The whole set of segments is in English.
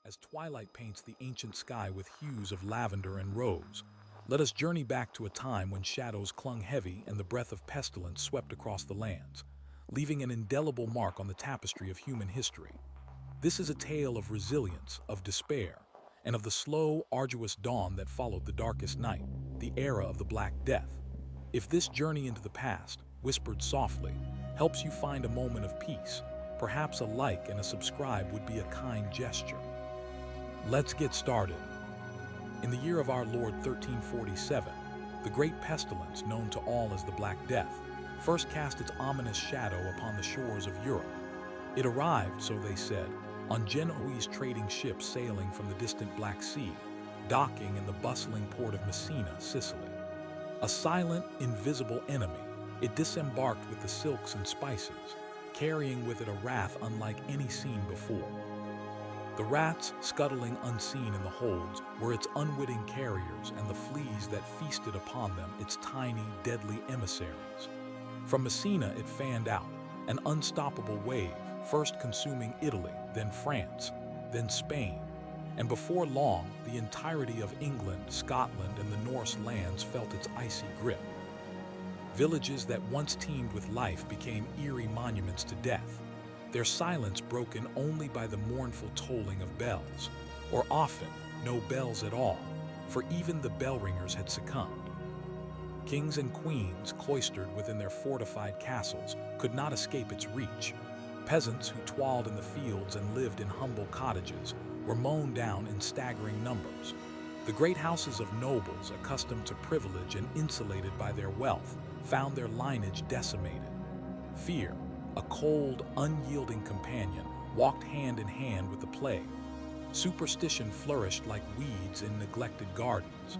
as twilight paints the ancient sky with hues of lavender and rose. Let us journey back to a time when shadows clung heavy and the breath of pestilence swept across the lands, leaving an indelible mark on the tapestry of human history. This is a tale of resilience, of despair, and of the slow, arduous dawn that followed the darkest night, the era of the Black Death. If this journey into the past, whispered softly, helps you find a moment of peace, perhaps a like and a subscribe would be a kind gesture. Let's get started. In the year of our Lord 1347, the great pestilence known to all as the Black Death first cast its ominous shadow upon the shores of Europe. It arrived, so they said, on Genoese trading ships sailing from the distant Black Sea, docking in the bustling port of Messina, Sicily. A silent, invisible enemy, it disembarked with the silks and spices, carrying with it a wrath unlike any seen before. The rats, scuttling unseen in the holds, were its unwitting carriers, and the fleas that feasted upon them its tiny, deadly emissaries. From Messina it fanned out, an unstoppable wave, first consuming Italy, then France, then Spain, and before long the entirety of England, Scotland, and the Norse lands felt its icy grip. Villages that once teemed with life became eerie monuments to death, their silence broken only by the mournful tolling of bells, or often no bells at all, for even the bell ringers had succumbed. Kings and queens, cloistered within their fortified castles, could not escape its reach. Peasants who toiled in the fields and lived in humble cottages were mown down in staggering numbers. The great houses of nobles, accustomed to privilege and insulated by their wealth, found their lineage decimated. Fear, a cold, unyielding companion, walked hand in hand with the plague. Superstition flourished like weeds in neglected gardens.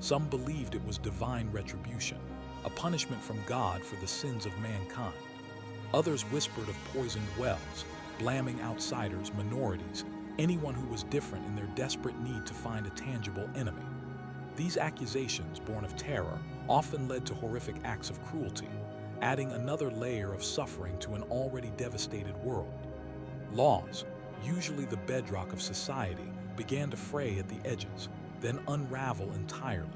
Some believed it was divine retribution, a punishment from God for the sins of mankind. Others whispered of poisoned wells, blaming outsiders, minorities, anyone who was different in their desperate need to find a tangible enemy. These accusations, born of terror, often led to horrific acts of cruelty, adding another layer of suffering to an already devastated world. Laws, usually the bedrock of society, began to fray at the edges, then unravel entirely.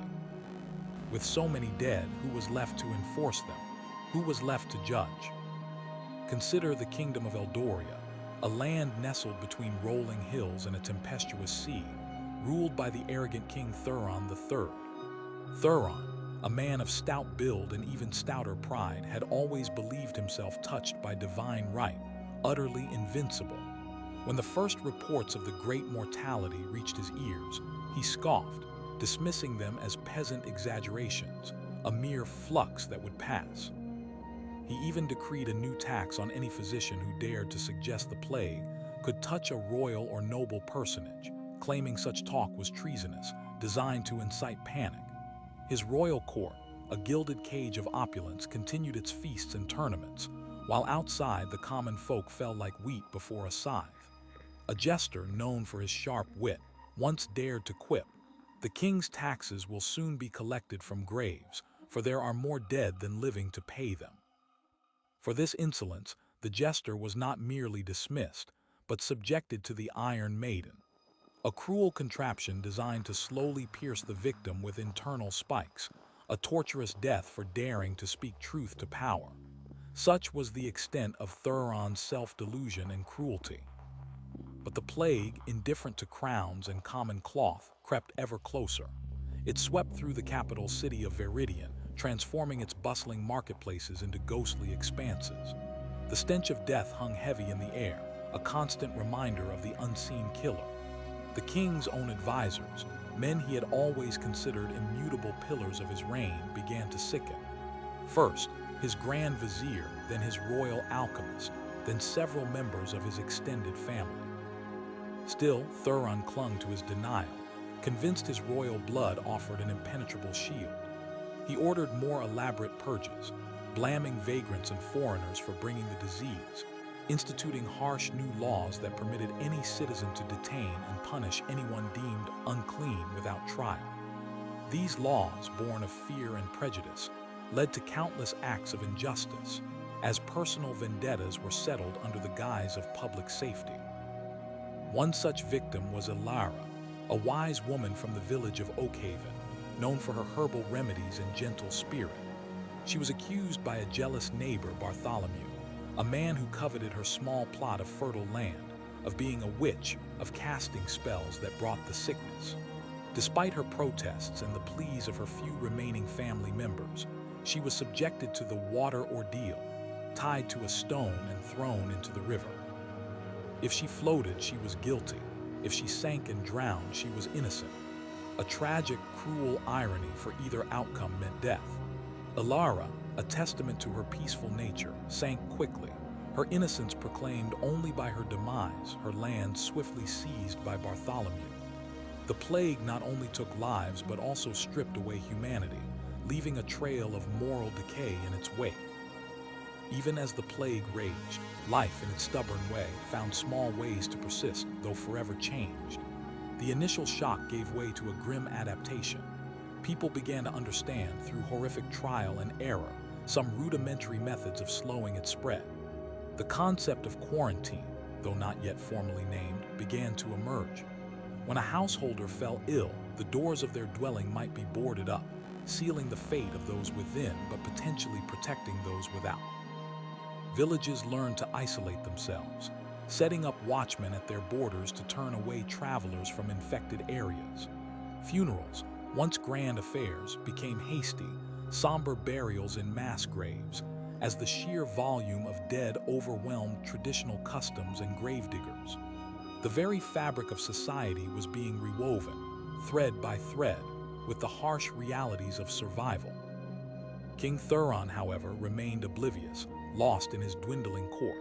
With so many dead, who was left to enforce them? Who was left to judge? Consider the kingdom of Eldoria, a land nestled between rolling hills and a tempestuous sea, ruled by the arrogant King Thuron III. Thuron, a man of stout build and even stouter pride, had always believed himself touched by divine right, utterly invincible. When the first reports of the great mortality reached his ears, he scoffed, dismissing them as peasant exaggerations, a mere flux that would pass. He even decreed a new tax on any physician who dared to suggest the plague could touch a royal or noble personage, claiming such talk was treasonous, designed to incite panic. His royal court, a gilded cage of opulence, continued its feasts and tournaments, while outside the common folk fell like wheat before a scythe. A jester known for his sharp wit once dared to quip, "The king's taxes will soon be collected from graves, for there are more dead than living to pay them." For this insolence, the jester was not merely dismissed, but subjected to the Iron Maiden, a cruel contraption designed to slowly pierce the victim with internal spikes, a torturous death for daring to speak truth to power. Such was the extent of Thuron's self-delusion and cruelty. But the plague, indifferent to crowns and common cloth, crept ever closer. It swept through the capital city of Veridian, transforming its bustling marketplaces into ghostly expanses. The stench of death hung heavy in the air, a constant reminder of the unseen killer. The king's own advisors, men he had always considered immutable pillars of his reign, began to sicken. First, his grand vizier, then his royal alchemist, then several members of his extended family. Still, Thuron clung to his denial, convinced his royal blood offered an impenetrable shield. He ordered more elaborate purges, blaming vagrants and foreigners for bringing the disease, instituting harsh new laws that permitted any citizen to detain and punish anyone deemed unclean without trial. These laws, born of fear and prejudice, led to countless acts of injustice, as personal vendettas were settled under the guise of public safety. One such victim was Ilara, a wise woman from the village of Oakhaven, known for her herbal remedies and gentle spirit. She was accused by a jealous neighbor, Bartholomew, a man who coveted her small plot of fertile land, of being a witch, of casting spells that brought the sickness. Despite her protests and the pleas of her few remaining family members, she was subjected to the water ordeal, tied to a stone and thrown into the river. If she floated, she was guilty. If she sank and drowned, she was innocent. A tragic, cruel irony, for either outcome meant death. Ilara, a testament to her peaceful nature, sank quickly, her innocence proclaimed only by her demise, her land swiftly seized by Bartholomew. The plague not only took lives but also stripped away humanity, leaving a trail of moral decay in its wake. Even as the plague raged, life in its stubborn way found small ways to persist, though forever changed. The initial shock gave way to a grim adaptation. People began to understand, through horrific trial and error, some rudimentary methods of slowing its spread. The concept of quarantine, though not yet formally named, began to emerge. When a householder fell ill, the doors of their dwelling might be boarded up, sealing the fate of those within but potentially protecting those without. Villages learned to isolate themselves, setting up watchmen at their borders to turn away travelers from infected areas. Funerals, once grand affairs, became hasty, somber burials in mass graves, as the sheer volume of dead overwhelmed traditional customs and gravediggers. The very fabric of society was being rewoven, thread by thread, with the harsh realities of survival. King Thuron, however, remained oblivious, lost in his dwindling court.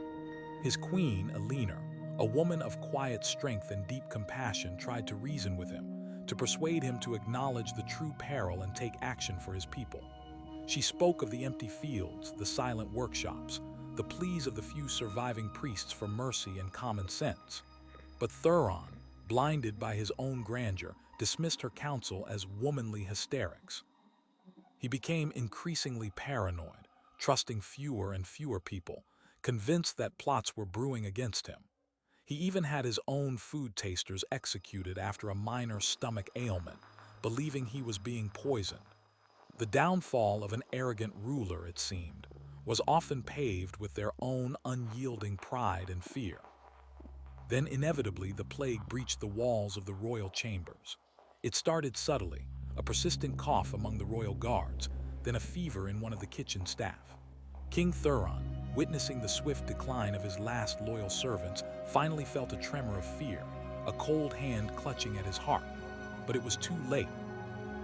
His queen, Elenor, a woman of quiet strength and deep compassion, tried to reason with him, to persuade him to acknowledge the true peril and take action for his people. She spoke of the empty fields, the silent workshops, the pleas of the few surviving priests for mercy and common sense. But Thuron, blinded by his own grandeur, dismissed her counsel as womanly hysterics. He became increasingly paranoid, trusting fewer and fewer people, convinced that plots were brewing against him. He even had his own food tasters executed after a minor stomach ailment, believing he was being poisoned. The downfall of an arrogant ruler, it seemed, was often paved with their own unyielding pride and fear. Then inevitably the plague breached the walls of the royal chambers. It started subtly, a persistent cough among the royal guards, then a fever in one of the kitchen staff. King Thuron, witnessing the swift decline of his last loyal servants, finally felt a tremor of fear, a cold hand clutching at his heart. But it was too late.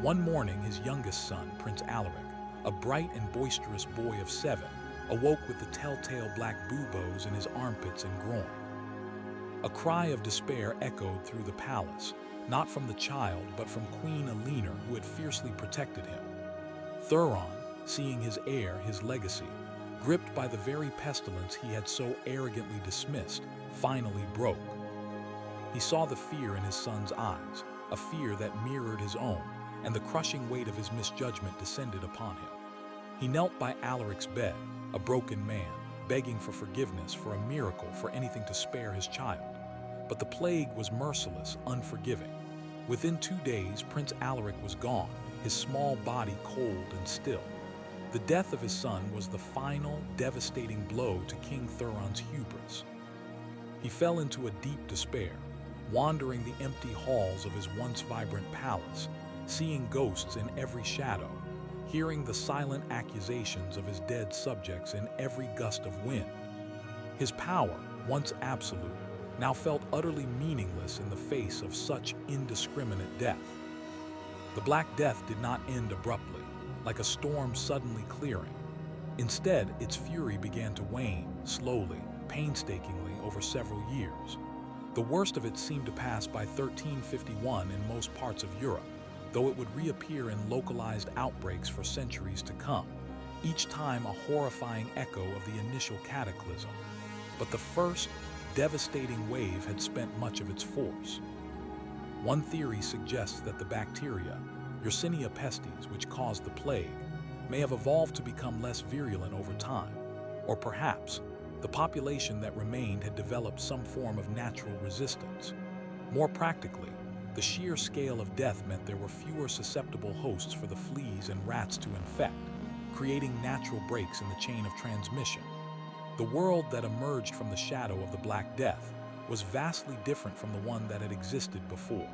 One morning, his youngest son, Prince Alaric, a bright and boisterous boy of 7, awoke with the telltale black buboes in his armpits and groin. A cry of despair echoed through the palace, not from the child, but from Queen Elenor, who had fiercely protected him. Thuron, seeing his heir, his legacy, gripped by the very pestilence he had so arrogantly dismissed, finally broke. He saw the fear in his son's eyes, a fear that mirrored his own, and the crushing weight of his misjudgment descended upon him. He knelt by Alaric's bed, a broken man, begging for forgiveness, for a miracle, for anything to spare his child. But the plague was merciless, unforgiving. Within 2 days, Prince Alaric was gone, his small body cold and still. The death of his son was the final, devastating blow to King Thuron's hubris. He fell into a deep despair, wandering the empty halls of his once vibrant palace, seeing ghosts in every shadow, hearing the silent accusations of his dead subjects in every gust of wind. His power, once absolute, now felt utterly meaningless in the face of such indiscriminate death. The Black Death did not end abruptly, like a storm suddenly clearing. Instead, its fury began to wane, slowly, painstakingly, over several years. The worst of it seemed to pass by 1351 in most parts of Europe, though it would reappear in localized outbreaks for centuries to come, each time a horrifying echo of the initial cataclysm. But the first, devastating wave had spent much of its force. One theory suggests that the bacteria, Yersinia pestis, which caused the plague, may have evolved to become less virulent over time, or perhaps the population that remained had developed some form of natural resistance. More practically, the sheer scale of death meant there were fewer susceptible hosts for the fleas and rats to infect, creating natural breaks in the chain of transmission. The world that emerged from the shadow of the Black Death was vastly different from the one that had existed before.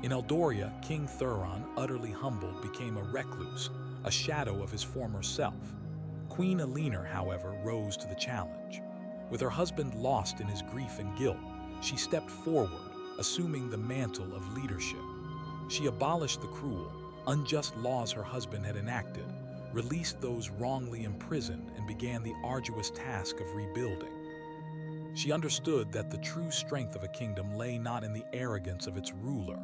In Eldoria, King Thuron, utterly humbled, became a recluse, a shadow of his former self. Queen Elenor, however, rose to the challenge. With her husband lost in his grief and guilt, she stepped forward, assuming the mantle of leadership. She abolished the cruel, unjust laws her husband had enacted, released those wrongly imprisoned, and began the arduous task of rebuilding. She understood that the true strength of a kingdom lay not in the arrogance of its ruler,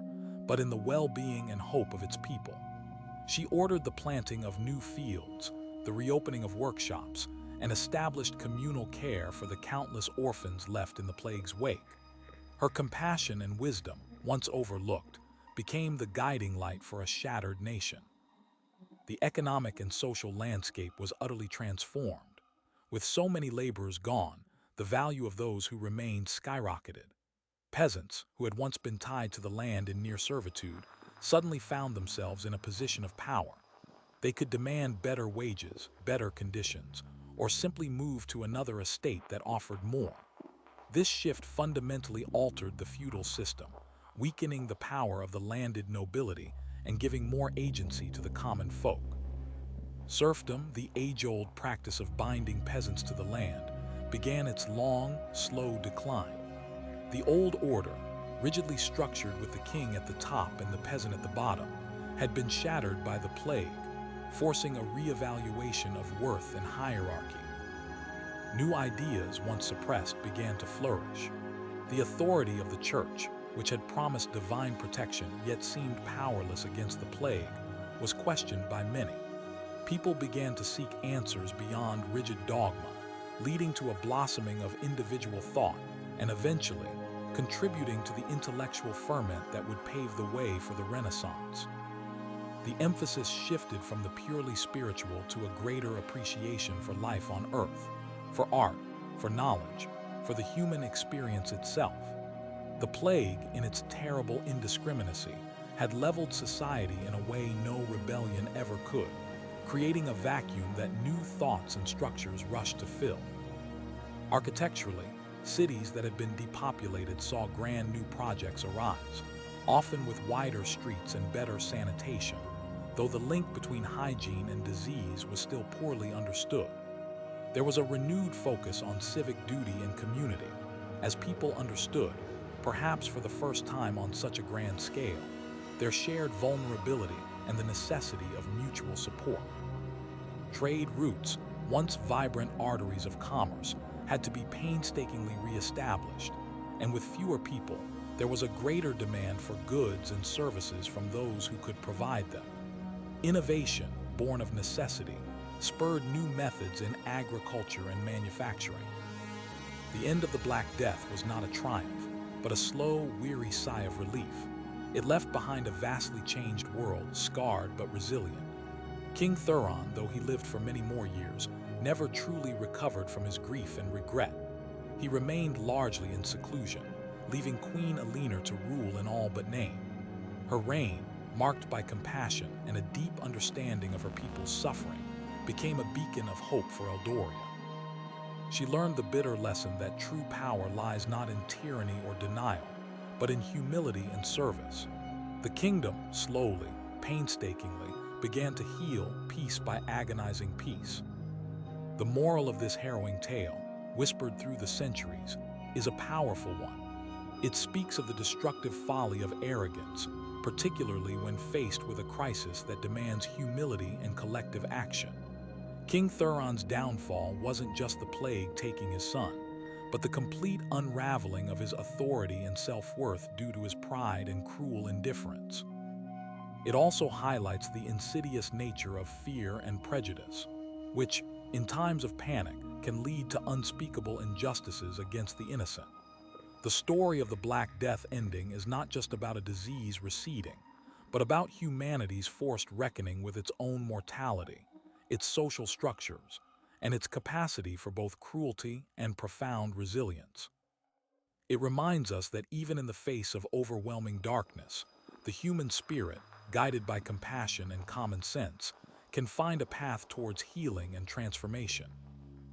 but in the well-being and hope of its people. She ordered the planting of new fields, the reopening of workshops, and established communal care for the countless orphans left in the plague's wake. Her compassion and wisdom, once overlooked, became the guiding light for a shattered nation. The economic and social landscape was utterly transformed. With so many laborers gone, the value of those who remained skyrocketed. Peasants, who had once been tied to the land in near servitude, suddenly found themselves in a position of power. They could demand better wages, better conditions, or simply move to another estate that offered more. This shift fundamentally altered the feudal system, weakening the power of the landed nobility and giving more agency to the common folk. Serfdom, the age-old practice of binding peasants to the land, began its long, slow decline. The old order, rigidly structured with the king at the top and the peasant at the bottom, had been shattered by the plague, forcing a re-evaluation of worth and hierarchy. New ideas, once suppressed, began to flourish. The authority of the church, which had promised divine protection yet seemed powerless against the plague, was questioned by many. People began to seek answers beyond rigid dogma, leading to a blossoming of individual thought and eventually contributing to the intellectual ferment that would pave the way for the Renaissance. The emphasis shifted from the purely spiritual to a greater appreciation for life on earth, for art, for knowledge, for the human experience itself. The plague, in its terrible indiscriminacy, had leveled society in a way no rebellion ever could, creating a vacuum that new thoughts and structures rushed to fill. Architecturally, cities that had been depopulated saw grand new projects arise, often with wider streets and better sanitation, though the link between hygiene and disease was still poorly understood. There was a renewed focus on civic duty and community, as people understood, perhaps for the first time on such a grand scale, their shared vulnerability and the necessity of mutual support. Trade routes, once vibrant arteries of commerce, had to be painstakingly re-established, and with fewer people, there was a greater demand for goods and services from those who could provide them. Innovation, born of necessity, spurred new methods in agriculture and manufacturing. The end of the Black Death was not a triumph, but a slow, weary sigh of relief. It left behind a vastly changed world, scarred but resilient. King Thuron, though he lived for many more years, never truly recovered from his grief and regret. He remained largely in seclusion, leaving Queen Elenor to rule in all but name. Her reign, marked by compassion and a deep understanding of her people's suffering, became a beacon of hope for Eldoria. She learned the bitter lesson that true power lies not in tyranny or denial, but in humility and service. The kingdom, slowly, painstakingly, began to heal piece by agonizing piece. The moral of this harrowing tale, whispered through the centuries, is a powerful one. It speaks of the destructive folly of arrogance, particularly when faced with a crisis that demands humility and collective action. King Thuron's downfall wasn't just the plague taking his son, but the complete unraveling of his authority and self-worth due to his pride and cruel indifference. It also highlights the insidious nature of fear and prejudice, which, in times of panic, can lead to unspeakable injustices against the innocent. The story of the Black Death ending is not just about a disease receding, but about humanity's forced reckoning with its own mortality, its social structures, and its capacity for both cruelty and profound resilience. It reminds us that even in the face of overwhelming darkness, the human spirit, guided by compassion and common sense, can find a path towards healing and transformation.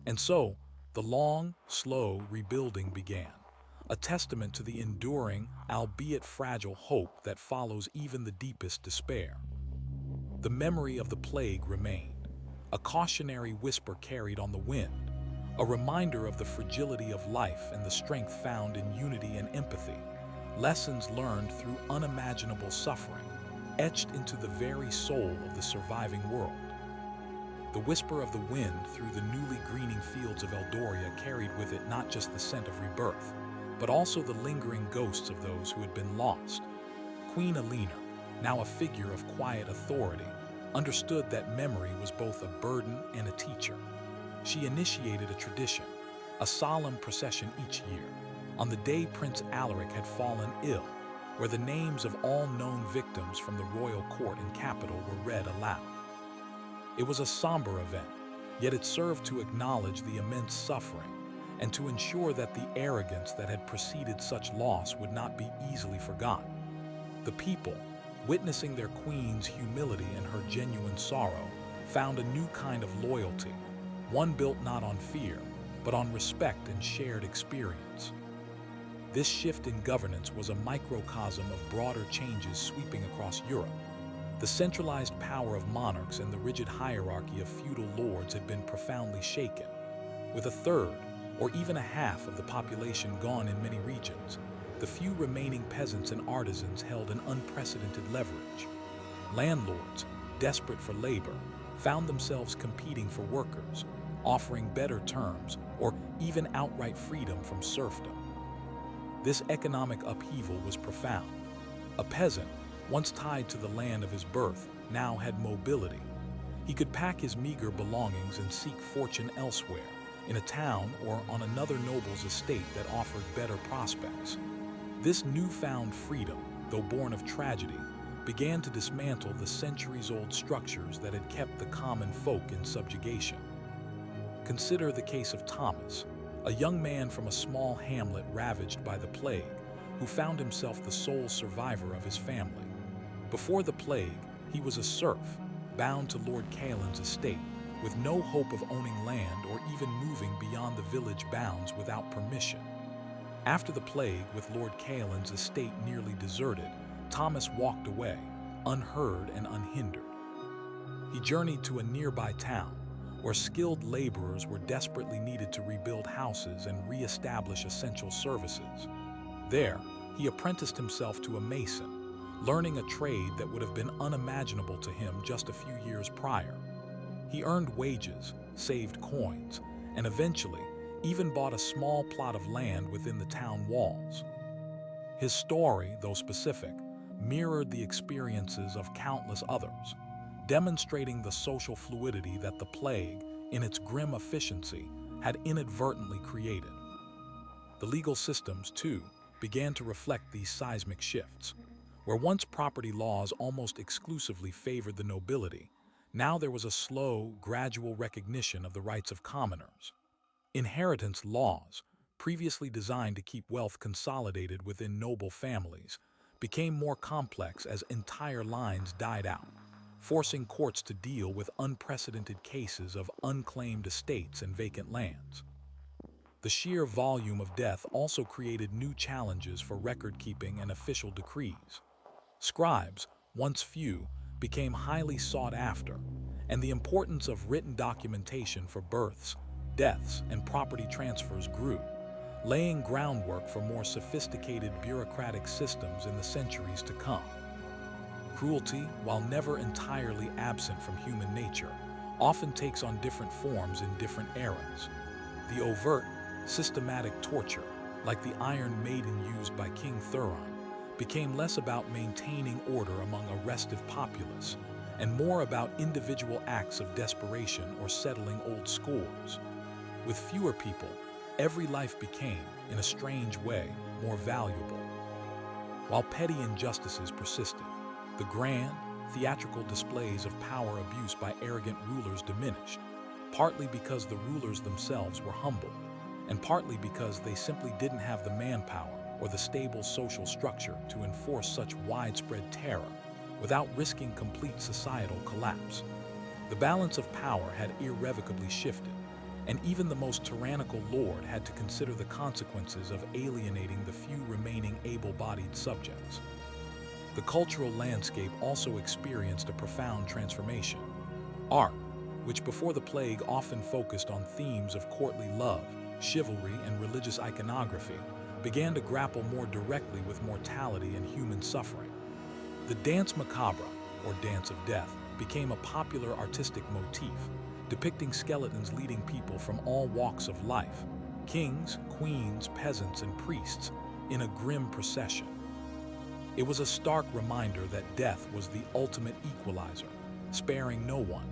And so, the long, slow rebuilding began, a testament to the enduring, albeit fragile hope that follows even the deepest despair. The memory of the plague remained, a cautionary whisper carried on the wind, a reminder of the fragility of life and the strength found in unity and empathy, lessons learned through unimaginable suffering, etched into the very soul of the surviving world. The whisper of the wind through the newly greening fields of Eldoria carried with it not just the scent of rebirth, but also the lingering ghosts of those who had been lost. Queen Alina, now a figure of quiet authority, understood that memory was both a burden and a teacher. She initiated a tradition, a solemn procession each year, on the day Prince Alaric had fallen ill, where the names of all known victims from the royal court and capital were read aloud. It was a somber event, yet it served to acknowledge the immense suffering and to ensure that the arrogance that had preceded such loss would not be easily forgotten. The people, witnessing their queen's humility and her genuine sorrow, found a new kind of loyalty, one built not on fear, but on respect and shared experience. This shift in governance was a microcosm of broader changes sweeping across Europe. The centralized power of monarchs and the rigid hierarchy of feudal lords had been profoundly shaken. With a third, or even a half of the population gone in many regions, the few remaining peasants and artisans held an unprecedented leverage. Landlords, desperate for labor, found themselves competing for workers, offering better terms or even outright freedom from serfdom. This economic upheaval was profound. A peasant, once tied to the land of his birth, now had mobility. He could pack his meager belongings and seek fortune elsewhere, in a town or on another noble's estate that offered better prospects. This newfound freedom, though born of tragedy, began to dismantle the centuries-old structures that had kept the common folk in subjugation. Consider the case of Thomas, a young man from a small hamlet ravaged by the plague, who found himself the sole survivor of his family. Before the plague, he was a serf, bound to Lord Kaelin's estate, with no hope of owning land or even moving beyond the village bounds without permission. After the plague, with Lord Kaelin's estate nearly deserted, Thomas walked away, unheard and unhindered. He journeyed to a nearby town, where skilled laborers were desperately needed to rebuild houses and re-establish essential services. There, he apprenticed himself to a mason, learning a trade that would have been unimaginable to him just a few years prior. He earned wages, saved coins, and eventually even bought a small plot of land within the town walls. His story, though specific, mirrored the experiences of countless others, demonstrating the social fluidity that the plague, in its grim efficiency, had inadvertently created. The legal systems, too, began to reflect these seismic shifts. Where once property laws almost exclusively favored the nobility, now there was a slow, gradual recognition of the rights of commoners. Inheritance laws, previously designed to keep wealth consolidated within noble families, became more complex as entire lines died out, forcing courts to deal with unprecedented cases of unclaimed estates and vacant lands. The sheer volume of death also created new challenges for record-keeping and official decrees. Scribes, once few, became highly sought after, and the importance of written documentation for births, deaths, and property transfers grew, laying groundwork for more sophisticated bureaucratic systems in the centuries to come. Cruelty, while never entirely absent from human nature, often takes on different forms in different eras. The overt, systematic torture, like the Iron Maiden used by King Thuron, became less about maintaining order among a restive populace and more about individual acts of desperation or settling old scores. With fewer people, every life became, in a strange way, more valuable. While petty injustices persisted, the grand, theatrical displays of power abuse by arrogant rulers diminished, partly because the rulers themselves were humble, and partly because they simply didn't have the manpower or the stable social structure to enforce such widespread terror without risking complete societal collapse. The balance of power had irrevocably shifted, and even the most tyrannical lord had to consider the consequences of alienating the few remaining able-bodied subjects. The cultural landscape also experienced a profound transformation. Art, which before the plague often focused on themes of courtly love, chivalry, and religious iconography, began to grapple more directly with mortality and human suffering. The danse macabre, or dance of death, became a popular artistic motif, depicting skeletons leading people from all walks of life, kings, queens, peasants, and priests, in a grim procession. It was a stark reminder that death was the ultimate equalizer, sparing no one,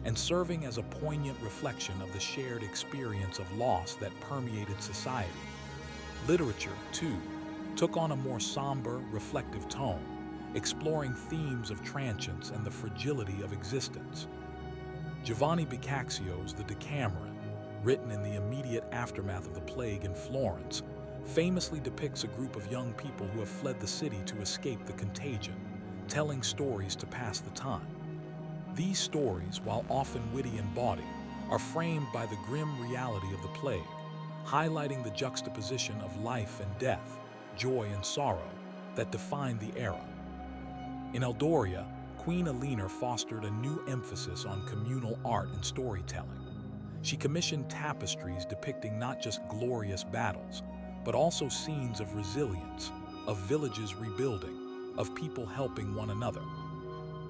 and serving as a poignant reflection of the shared experience of loss that permeated society. Literature, too, took on a more somber, reflective tone, exploring themes of transience and the fragility of existence. Giovanni Boccaccio's The Decameron, written in the immediate aftermath of the plague in Florence, famously depicts a group of young people who have fled the city to escape the contagion, telling stories to pass the time. These stories, while often witty and bawdy, are framed by the grim reality of the plague, highlighting the juxtaposition of life and death, joy and sorrow, that defined the era. In Eldoria, Queen Eleanor fostered a new emphasis on communal art and storytelling. She commissioned tapestries depicting not just glorious battles, but also scenes of resilience, of villages rebuilding, of people helping one another.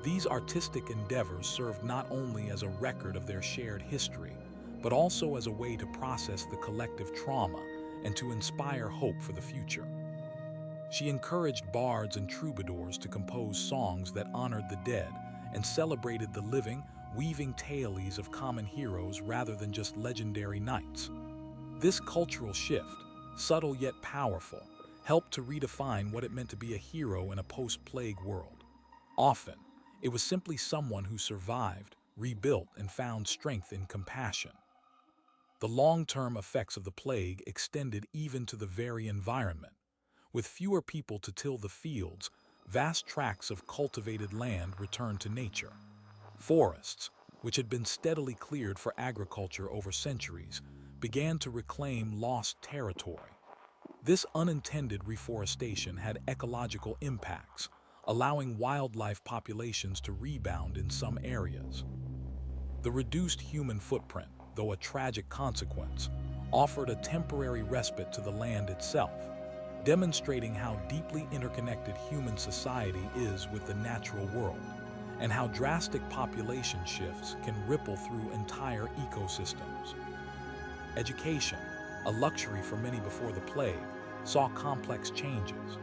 These artistic endeavors served not only as a record of their shared history, but also as a way to process the collective trauma and to inspire hope for the future. She encouraged bards and troubadours to compose songs that honored the dead and celebrated the living, weaving tales of common heroes rather than just legendary knights. This cultural shift, subtle yet powerful, helped to redefine what it meant to be a hero in a post-plague world. Often, it was simply someone who survived, rebuilt, and found strength in compassion. The long-term effects of the plague extended even to the very environment. With fewer people to till the fields, vast tracts of cultivated land returned to nature. Forests, which had been steadily cleared for agriculture over centuries, began to reclaim lost territory. This unintended reforestation had ecological impacts, allowing wildlife populations to rebound in some areas. The reduced human footprint, though a tragic consequence, offered a temporary respite to the land itself, demonstrating how deeply interconnected human society is with the natural world, and how drastic population shifts can ripple through entire ecosystems. Education, a luxury for many before the plague, saw complex changes.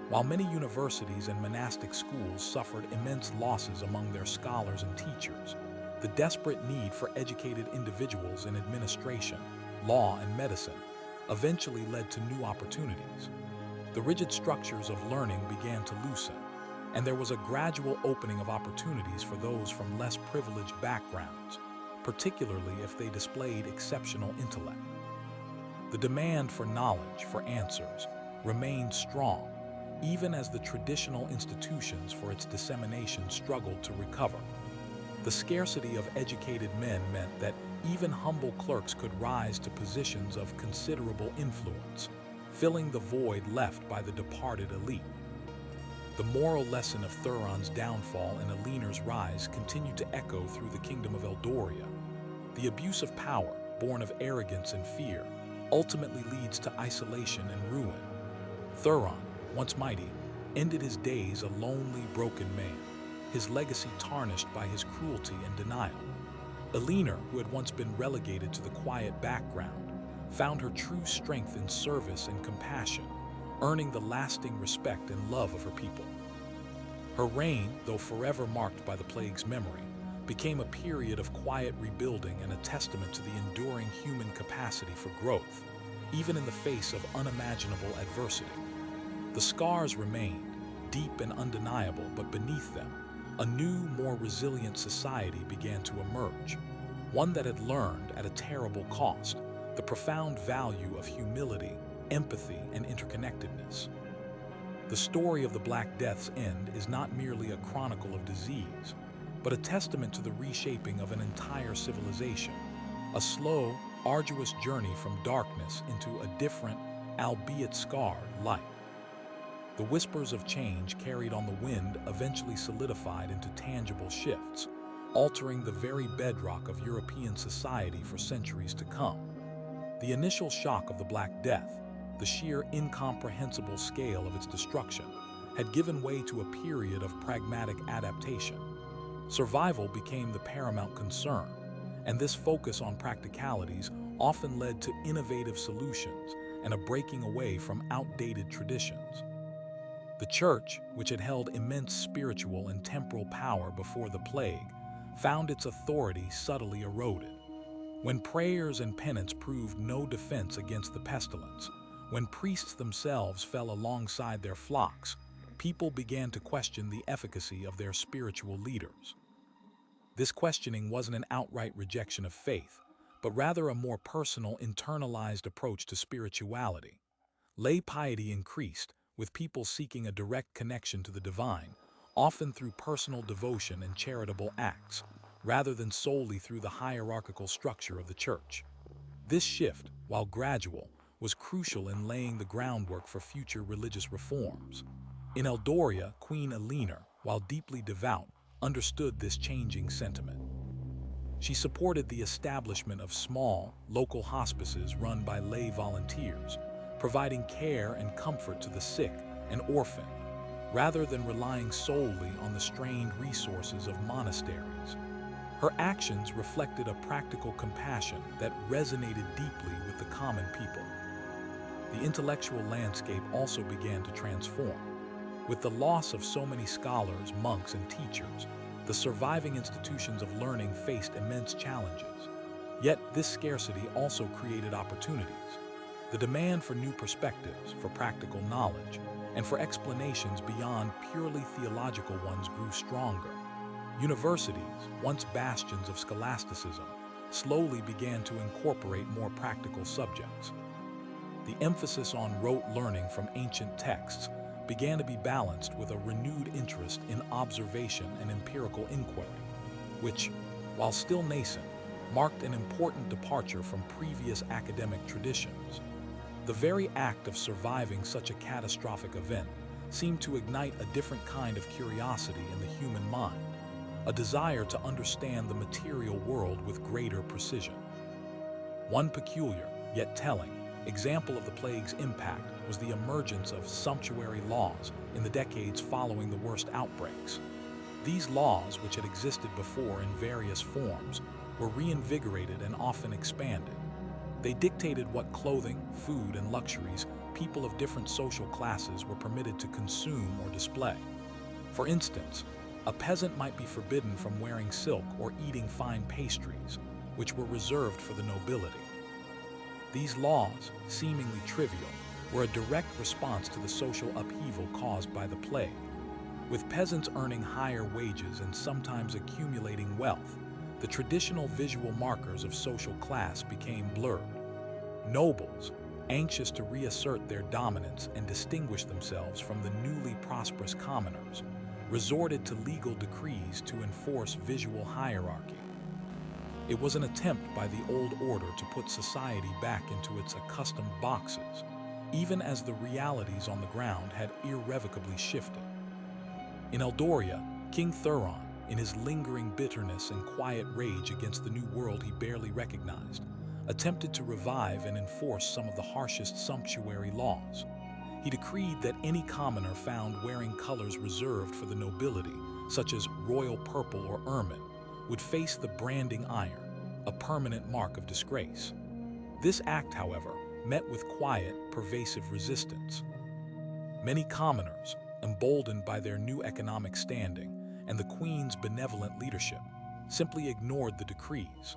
While many universities and monastic schools suffered immense losses among their scholars and teachers, the desperate need for educated individuals in administration, law, and medicine eventually led to new opportunities. The rigid structures of learning began to loosen, and there was a gradual opening of opportunities for those from less privileged backgrounds, particularly if they displayed exceptional intellect. The demand for knowledge, for answers, remained strong, even as the traditional institutions for its dissemination struggled to recover. The scarcity of educated men meant that even humble clerks could rise to positions of considerable influence, filling the void left by the departed elite. The moral lesson of Thuron's downfall and Eleanor's rise continued to echo through the kingdom of Eldoria. The abuse of power, born of arrogance and fear, ultimately leads to isolation and ruin. Thuron, once mighty, ended his days a lonely, broken man, his legacy tarnished by his cruelty and denial. Eleanor, who had once been relegated to the quiet background, found her true strength in service and compassion, earning the lasting respect and love of her people. Her reign, though forever marked by the plague's memory, became a period of quiet rebuilding and a testament to the enduring human capacity for growth, even in the face of unimaginable adversity. The scars remained, deep and undeniable, but beneath them, a new, more resilient society began to emerge, one that had learned, at a terrible cost, the profound value of humility, empathy, and interconnectedness. The story of the Black Death's end is not merely a chronicle of disease, but a testament to the reshaping of an entire civilization, a slow, arduous journey from darkness into a different, albeit scarred, light. The whispers of change carried on the wind eventually solidified into tangible shifts, altering the very bedrock of European society for centuries to come. The initial shock of the Black Death, the sheer incomprehensible scale of its destruction, had given way to a period of pragmatic adaptation. Survival became the paramount concern, and this focus on practicalities often led to innovative solutions and a breaking away from outdated traditions. The Church, which had held immense spiritual and temporal power before the plague, found its authority subtly eroded. When prayers and penance proved no defense against the pestilence, when priests themselves fell alongside their flocks, people began to question the efficacy of their spiritual leaders. This questioning wasn't an outright rejection of faith, but rather a more personal, internalized approach to spirituality. Lay piety increased, with people seeking a direct connection to the divine, often through personal devotion and charitable acts, rather than solely through the hierarchical structure of the Church. This shift, while gradual, was crucial in laying the groundwork for future religious reforms. In Eldoria, Queen Eleanor, while deeply devout, understood this changing sentiment. She supported the establishment of small, local hospices run by lay volunteers, providing care and comfort to the sick and orphaned, rather than relying solely on the strained resources of monasteries. Her actions reflected a practical compassion that resonated deeply with the common people. The intellectual landscape also began to transform. With the loss of so many scholars, monks, and teachers, the surviving institutions of learning faced immense challenges. Yet this scarcity also created opportunities. The demand for new perspectives, for practical knowledge, and for explanations beyond purely theological ones grew stronger. Universities, once bastions of scholasticism, slowly began to incorporate more practical subjects. The emphasis on rote learning from ancient texts began to be balanced with a renewed interest in observation and empirical inquiry, which, while still nascent, marked an important departure from previous academic traditions. The very act of surviving such a catastrophic event seemed to ignite a different kind of curiosity in the human mind, a desire to understand the material world with greater precision. One peculiar, yet telling, example of the plague's impact was the emergence of sumptuary laws in the decades following the worst outbreaks. These laws, which had existed before in various forms, were reinvigorated and often expanded. They dictated what clothing, food, and luxuries people of different social classes were permitted to consume or display. For instance, a peasant might be forbidden from wearing silk or eating fine pastries, which were reserved for the nobility. These laws, seemingly trivial, were a direct response to the social upheaval caused by the plague. With peasants earning higher wages and sometimes accumulating wealth, the traditional visual markers of social class became blurred. Nobles, anxious to reassert their dominance and distinguish themselves from the newly prosperous commoners, resorted to legal decrees to enforce visual hierarchy. It was an attempt by the old order to put society back into its accustomed boxes, even as the realities on the ground had irrevocably shifted. In Eldoria, King Thuron, in his lingering bitterness and quiet rage against the new world he barely recognized, attempted to revive and enforce some of the harshest sumptuary laws. He decreed that any commoner found wearing colors reserved for the nobility, such as royal purple or ermine, would face the branding iron, a permanent mark of disgrace. This act, however, met with quiet, pervasive resistance. Many commoners, emboldened by their new economic standing and the Queen's benevolent leadership, simply ignored the decrees.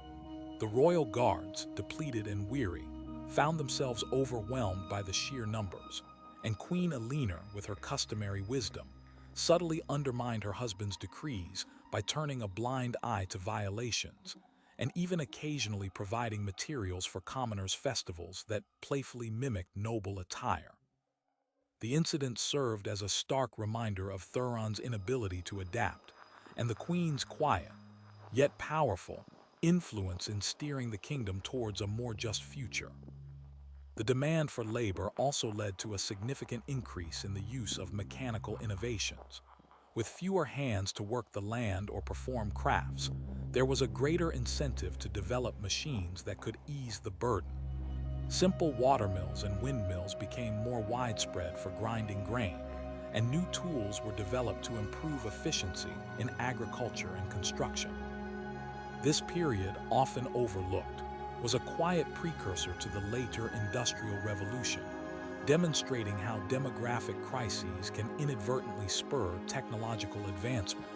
The royal guards, depleted and weary, found themselves overwhelmed by the sheer numbers, and Queen Eleanor, with her customary wisdom, subtly undermined her husband's decrees by turning a blind eye to violations, and even occasionally providing materials for commoners' festivals that playfully mimicked noble attire. The incident served as a stark reminder of Thuron's inability to adapt, and the queen's quiet, yet powerful, influence in steering the kingdom towards a more just future. The demand for labor also led to a significant increase in the use of mechanical innovations. With fewer hands to work the land or perform crafts, there was a greater incentive to develop machines that could ease the burden. Simple watermills and windmills became more widespread for grinding grain, and new tools were developed to improve efficiency in agriculture and construction. This period, often overlooked, was a quiet precursor to the later Industrial Revolution, demonstrating how demographic crises can inadvertently spur technological advancement.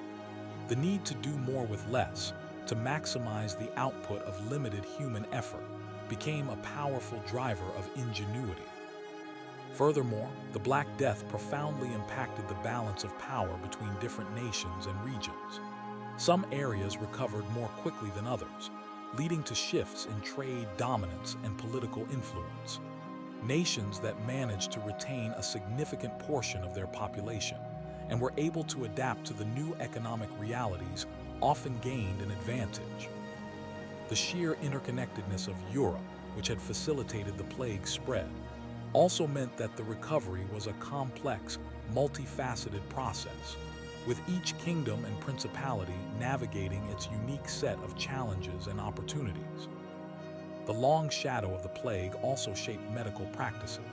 The need to do more with less, to maximize the output of limited human effort, became a powerful driver of ingenuity. Furthermore, the Black Death profoundly impacted the balance of power between different nations and regions. Some areas recovered more quickly than others, leading to shifts in trade dominance and political influence. Nations that managed to retain a significant portion of their population and were able to adapt to the new economic realities often gained an advantage. The sheer interconnectedness of Europe, which had facilitated the plague's spread, also meant that the recovery was a complex, multifaceted process, with each kingdom and principality navigating its unique set of challenges and opportunities. The long shadow of the plague also shaped medical practices.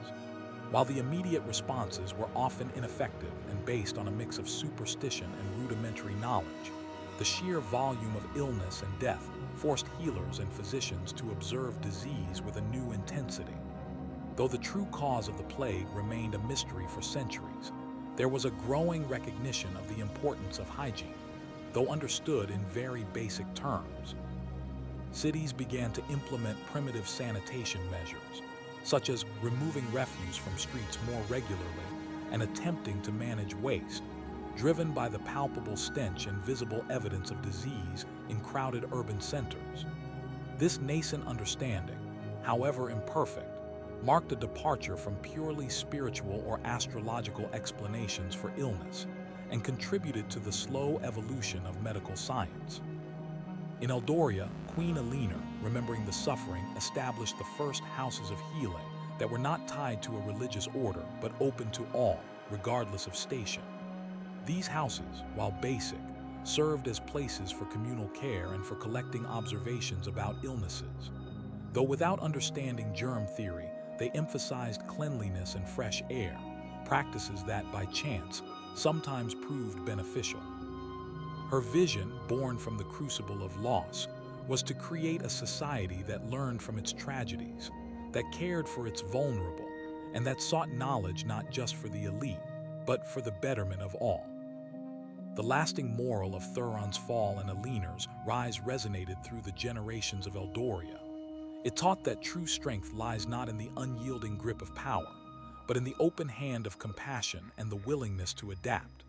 While the immediate responses were often ineffective and based on a mix of superstition and rudimentary knowledge, the sheer volume of illness and death forced healers and physicians to observe disease with a new intensity. Though the true cause of the plague remained a mystery for centuries, there was a growing recognition of the importance of hygiene, though understood in very basic terms. Cities began to implement primitive sanitation measures, such as removing refuse from streets more regularly and attempting to manage waste, driven by the palpable stench and visible evidence of disease in crowded urban centers. This nascent understanding, however imperfect, marked a departure from purely spiritual or astrological explanations for illness and contributed to the slow evolution of medical science. In Eldoria, Queen Eleanor, remembering the suffering, established the first houses of healing that were not tied to a religious order but open to all, regardless of station. These houses, while basic, served as places for communal care and for collecting observations about illnesses. Though without understanding germ theory, they emphasized cleanliness and fresh air, practices that, by chance, sometimes proved beneficial. Her vision, born from the crucible of loss, was to create a society that learned from its tragedies, that cared for its vulnerable, and that sought knowledge not just for the elite, but for the betterment of all. The lasting moral of Thuron's fall and Eleanor's rise resonated through the generations of Eldoria. It taught that true strength lies not in the unyielding grip of power, but in the open hand of compassion and the willingness to adapt.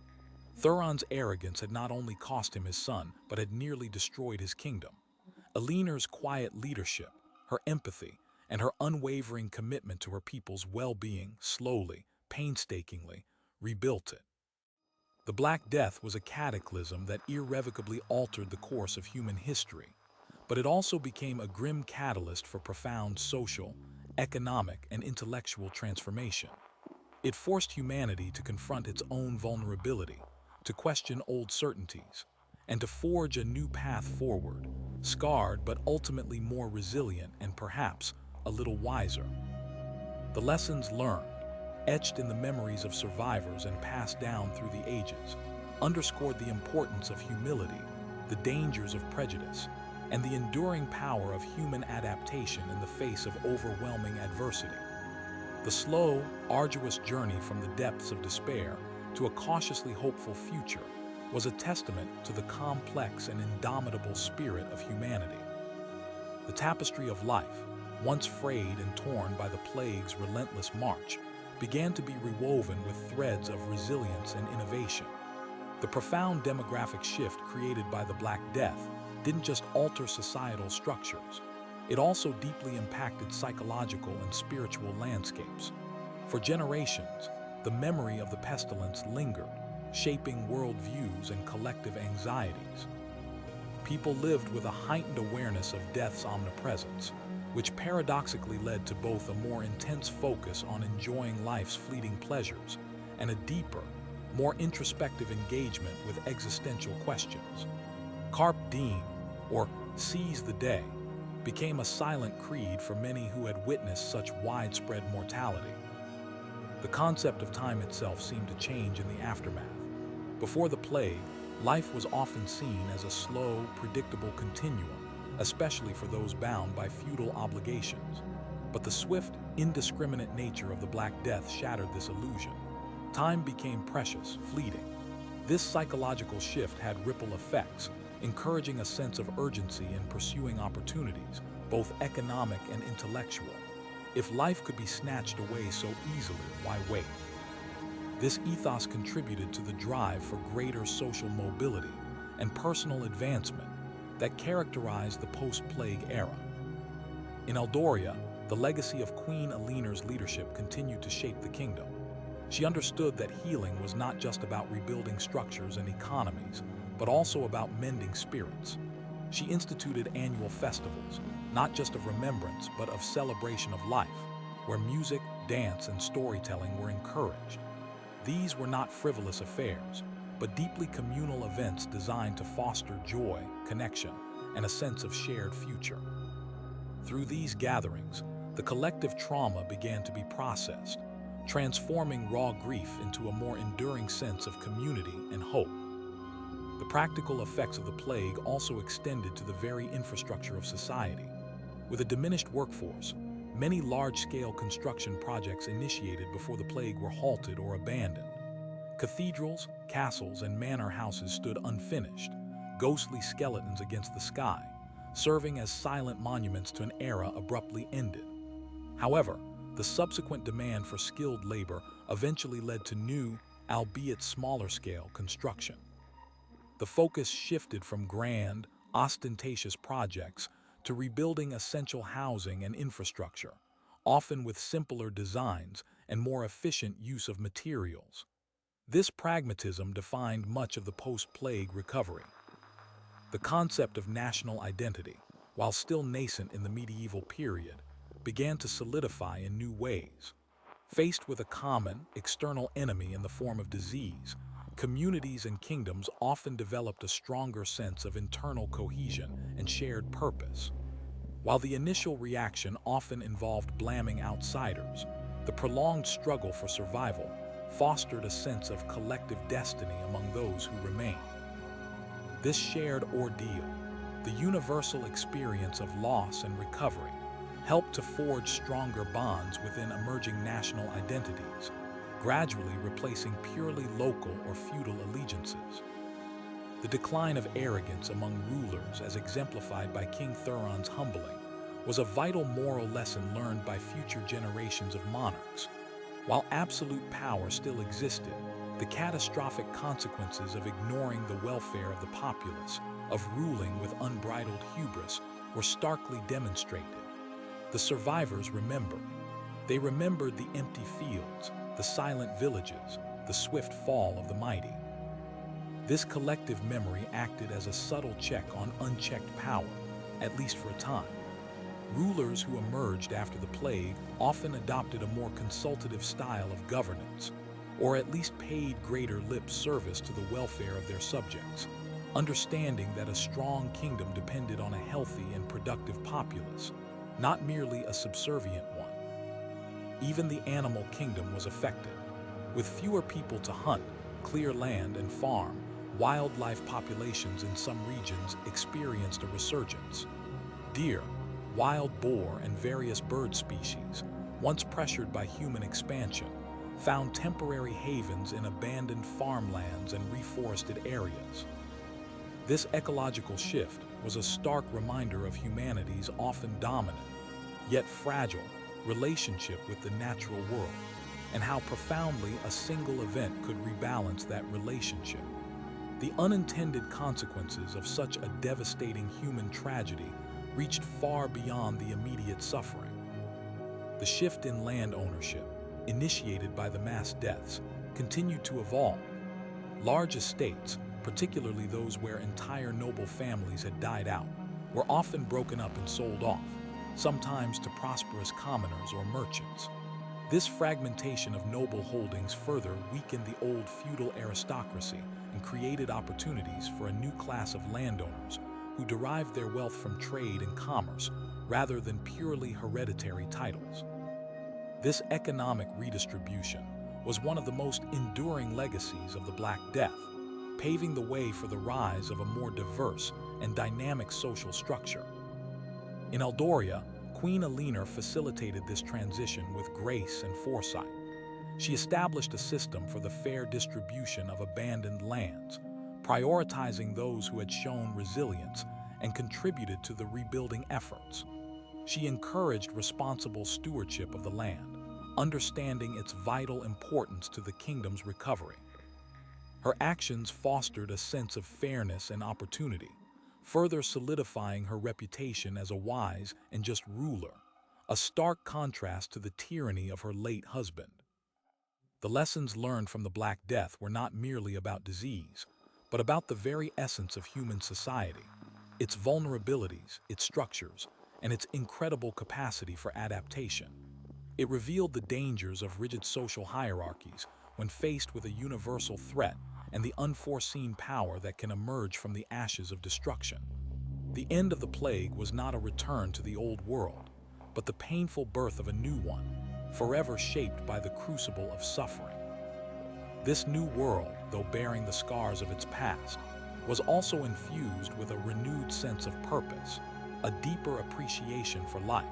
Thuron's arrogance had not only cost him his son, but had nearly destroyed his kingdom. Eleanor's quiet leadership, her empathy, and her unwavering commitment to her people's well-being slowly, painstakingly, rebuilt it. The Black Death was a cataclysm that irrevocably altered the course of human history, but it also became a grim catalyst for profound social, economic, and intellectual transformation. It forced humanity to confront its own vulnerability, to question old certainties, and to forge a new path forward, scarred but ultimately more resilient and perhaps a little wiser. The lessons learned, etched in the memories of survivors and passed down through the ages, underscored the importance of humility, the dangers of prejudice, and the enduring power of human adaptation in the face of overwhelming adversity. The slow, arduous journey from the depths of despair to a cautiously hopeful future was a testament to the complex and indomitable spirit of humanity. The tapestry of life, once frayed and torn by the plague's relentless march, began to be rewoven with threads of resilience and innovation. The profound demographic shift created by the Black Death didn't just alter societal structures, it also deeply impacted psychological and spiritual landscapes. For generations, the memory of the pestilence lingered, shaping worldviews and collective anxieties. People lived with a heightened awareness of death's omnipresence, which paradoxically led to both a more intense focus on enjoying life's fleeting pleasures and a deeper, more introspective engagement with existential questions. Carpe diem, or seize the day, became a silent creed for many who had witnessed such widespread mortality. The concept of time itself seemed to change in the aftermath. Before the plague, life was often seen as a slow, predictable continuum, especially for those bound by feudal obligations. But the swift, indiscriminate nature of the Black Death shattered this illusion. Time became precious, fleeting. This psychological shift had ripple effects, encouraging a sense of urgency in pursuing opportunities, both economic and intellectual. If life could be snatched away so easily, why wait? This ethos contributed to the drive for greater social mobility and personal advancement that characterized the post-plague era. In Eldoria, the legacy of Queen Eleanor's leadership continued to shape the kingdom. She understood that healing was not just about rebuilding structures and economies, but also about mending spirits. She instituted annual festivals, not just of remembrance, but of celebration of life, where music, dance, and storytelling were encouraged. These were not frivolous affairs, but deeply communal events designed to foster joy, connection, and a sense of shared future. Through these gatherings, the collective trauma began to be processed, transforming raw grief into a more enduring sense of community and hope. The practical effects of the plague also extended to the very infrastructure of society. With a diminished workforce, many large-scale construction projects initiated before the plague were halted or abandoned. Cathedrals, castles, and manor houses stood unfinished, ghostly skeletons against the sky, serving as silent monuments to an era abruptly ended. However, the subsequent demand for skilled labor eventually led to new, albeit smaller-scale, construction. The focus shifted from grand, ostentatious projects to rebuilding essential housing and infrastructure, often with simpler designs and more efficient use of materials. This pragmatism defined much of the post-plague recovery. The concept of national identity, while still nascent in the medieval period, began to solidify in new ways. Faced with a common, external enemy in the form of disease, communities and kingdoms often developed a stronger sense of internal cohesion and shared purpose. While the initial reaction often involved blaming outsiders, the prolonged struggle for survival fostered a sense of collective destiny among those who remained. This shared ordeal, the universal experience of loss and recovery, helped to forge stronger bonds within emerging national identities, gradually replacing purely local or feudal allegiances. The decline of arrogance among rulers, as exemplified by King Thuron's humbling, was a vital moral lesson learned by future generations of monarchs. While absolute power still existed, the catastrophic consequences of ignoring the welfare of the populace, of ruling with unbridled hubris, were starkly demonstrated. The survivors remembered. They remembered the empty fields, the silent villages, the swift fall of the mighty. This collective memory acted as a subtle check on unchecked power, at least for a time. Rulers who emerged after the plague often adopted a more consultative style of governance, or at least paid greater lip service to the welfare of their subjects, understanding that a strong kingdom depended on a healthy and productive populace, not merely a subservient one. Even the animal kingdom was affected. With fewer people to hunt, clear land, and farm, wildlife populations in some regions experienced a resurgence. Deer, wild boar, and various bird species, once pressured by human expansion, found temporary havens in abandoned farmlands and reforested areas. This ecological shift was a stark reminder of humanity's often dominant, yet fragile, relationship with the natural world, and how profoundly a single event could rebalance that relationship. The unintended consequences of such a devastating human tragedy reached far beyond the immediate suffering. The shift in land ownership, initiated by the mass deaths, continued to evolve. Large estates, particularly those where entire noble families had died out, were often broken up and sold off, sometimes to prosperous commoners or merchants. This fragmentation of noble holdings further weakened the old feudal aristocracy and created opportunities for a new class of landowners who derived their wealth from trade and commerce rather than purely hereditary titles. This economic redistribution was one of the most enduring legacies of the Black Death, paving the way for the rise of a more diverse and dynamic social structure. In Eldoria, Queen Alinar facilitated this transition with grace and foresight. She established a system for the fair distribution of abandoned lands, prioritizing those who had shown resilience and contributed to the rebuilding efforts. She encouraged responsible stewardship of the land, understanding its vital importance to the kingdom's recovery. Her actions fostered a sense of fairness and opportunity, further solidifying her reputation as a wise and just ruler, a stark contrast to the tyranny of her late husband. The lessons learned from the Black Death were not merely about disease, but about the very essence of human society, its vulnerabilities, its structures, and its incredible capacity for adaptation. It revealed the dangers of rigid social hierarchies when faced with a universal threat and the unforeseen power that can emerge from the ashes of destruction. The end of the plague was not a return to the old world, but the painful birth of a new one, forever shaped by the crucible of suffering. This new world, though bearing the scars of its past, was also infused with a renewed sense of purpose, a deeper appreciation for life,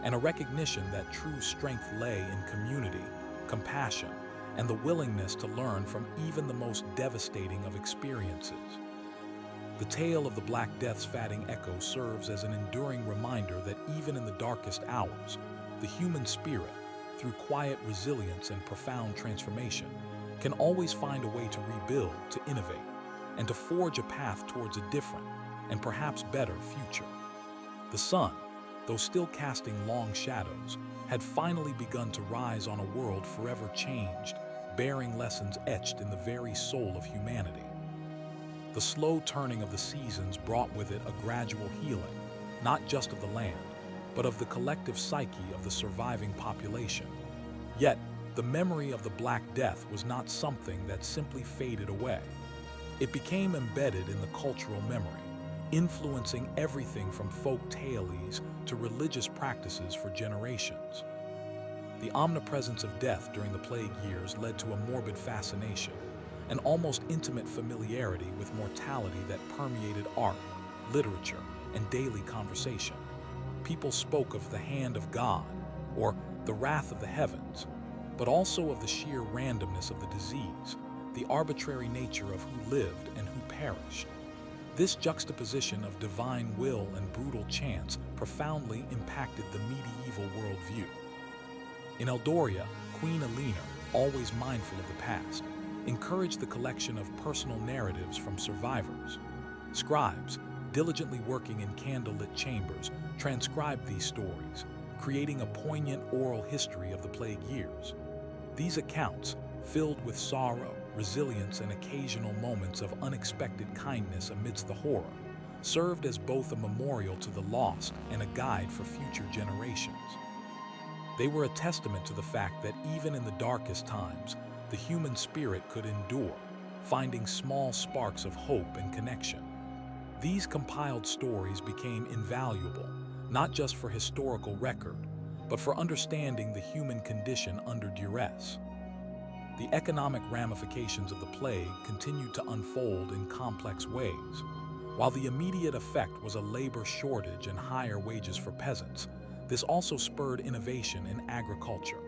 and a recognition that true strength lay in community, compassion, and the willingness to learn from even the most devastating of experiences. The tale of the Black Death's fading echo serves as an enduring reminder that even in the darkest hours, the human spirit, through quiet resilience and profound transformation, can always find a way to rebuild, to innovate, and to forge a path towards a different and perhaps better future. The sun, though still casting long shadows, had finally begun to rise on a world forever changed, bearing lessons etched in the very soul of humanity. The slow turning of the seasons brought with it a gradual healing, not just of the land, but of the collective psyche of the surviving population. Yet, the memory of the Black Death was not something that simply faded away. It became embedded in the cultural memory, influencing everything from folk tales to religious practices for generations. The omnipresence of death during the plague years led to a morbid fascination, an almost intimate familiarity with mortality that permeated art, literature, and daily conversation. People spoke of the hand of God, or the wrath of the heavens, but also of the sheer randomness of the disease, the arbitrary nature of who lived and who perished. This juxtaposition of divine will and brutal chance profoundly impacted the medieval worldview. In Eldoria, Queen Alinar, always mindful of the past, encouraged the collection of personal narratives from survivors. Scribes, diligently working in candlelit chambers, transcribed these stories, creating a poignant oral history of the plague years. These accounts, filled with sorrow, resilience, and occasional moments of unexpected kindness amidst the horror, served as both a memorial to the lost and a guide for future generations. They were a testament to the fact that even in the darkest times, the human spirit could endure, finding small sparks of hope and connection. These compiled stories became invaluable, not just for historical record, but for understanding the human condition under duress. The economic ramifications of the plague continued to unfold in complex ways. While the immediate effect was a labor shortage and higher wages for peasants, this also spurred innovation in agriculture.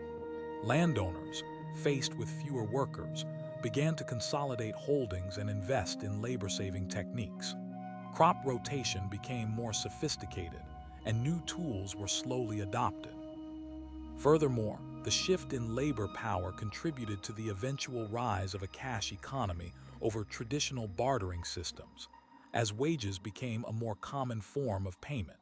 Landowners, faced with fewer workers, began to consolidate holdings and invest in labor-saving techniques. Crop rotation became more sophisticated, and new tools were slowly adopted. Furthermore, The shift in labor power contributed to the eventual rise of a cash economy over traditional bartering systems, as wages became a more common form of payment.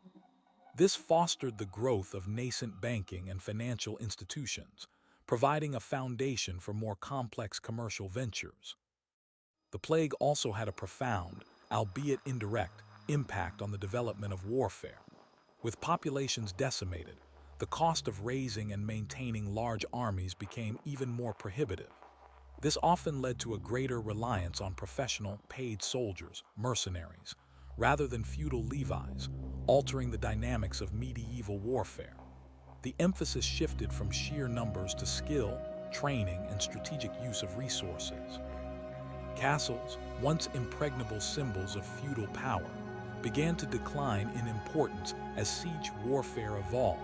This fostered the growth of nascent banking and financial institutions, providing a foundation for more complex commercial ventures. The plague also had a profound, albeit indirect, impact on the development of warfare. With populations decimated, the cost of raising and maintaining large armies became even more prohibitive. This often led to a greater reliance on professional, paid soldiers, mercenaries, rather than feudal levies, altering the dynamics of medieval warfare. The emphasis shifted from sheer numbers to skill, training, and strategic use of resources. Castles, once impregnable symbols of feudal power, began to decline in importance as siege warfare evolved,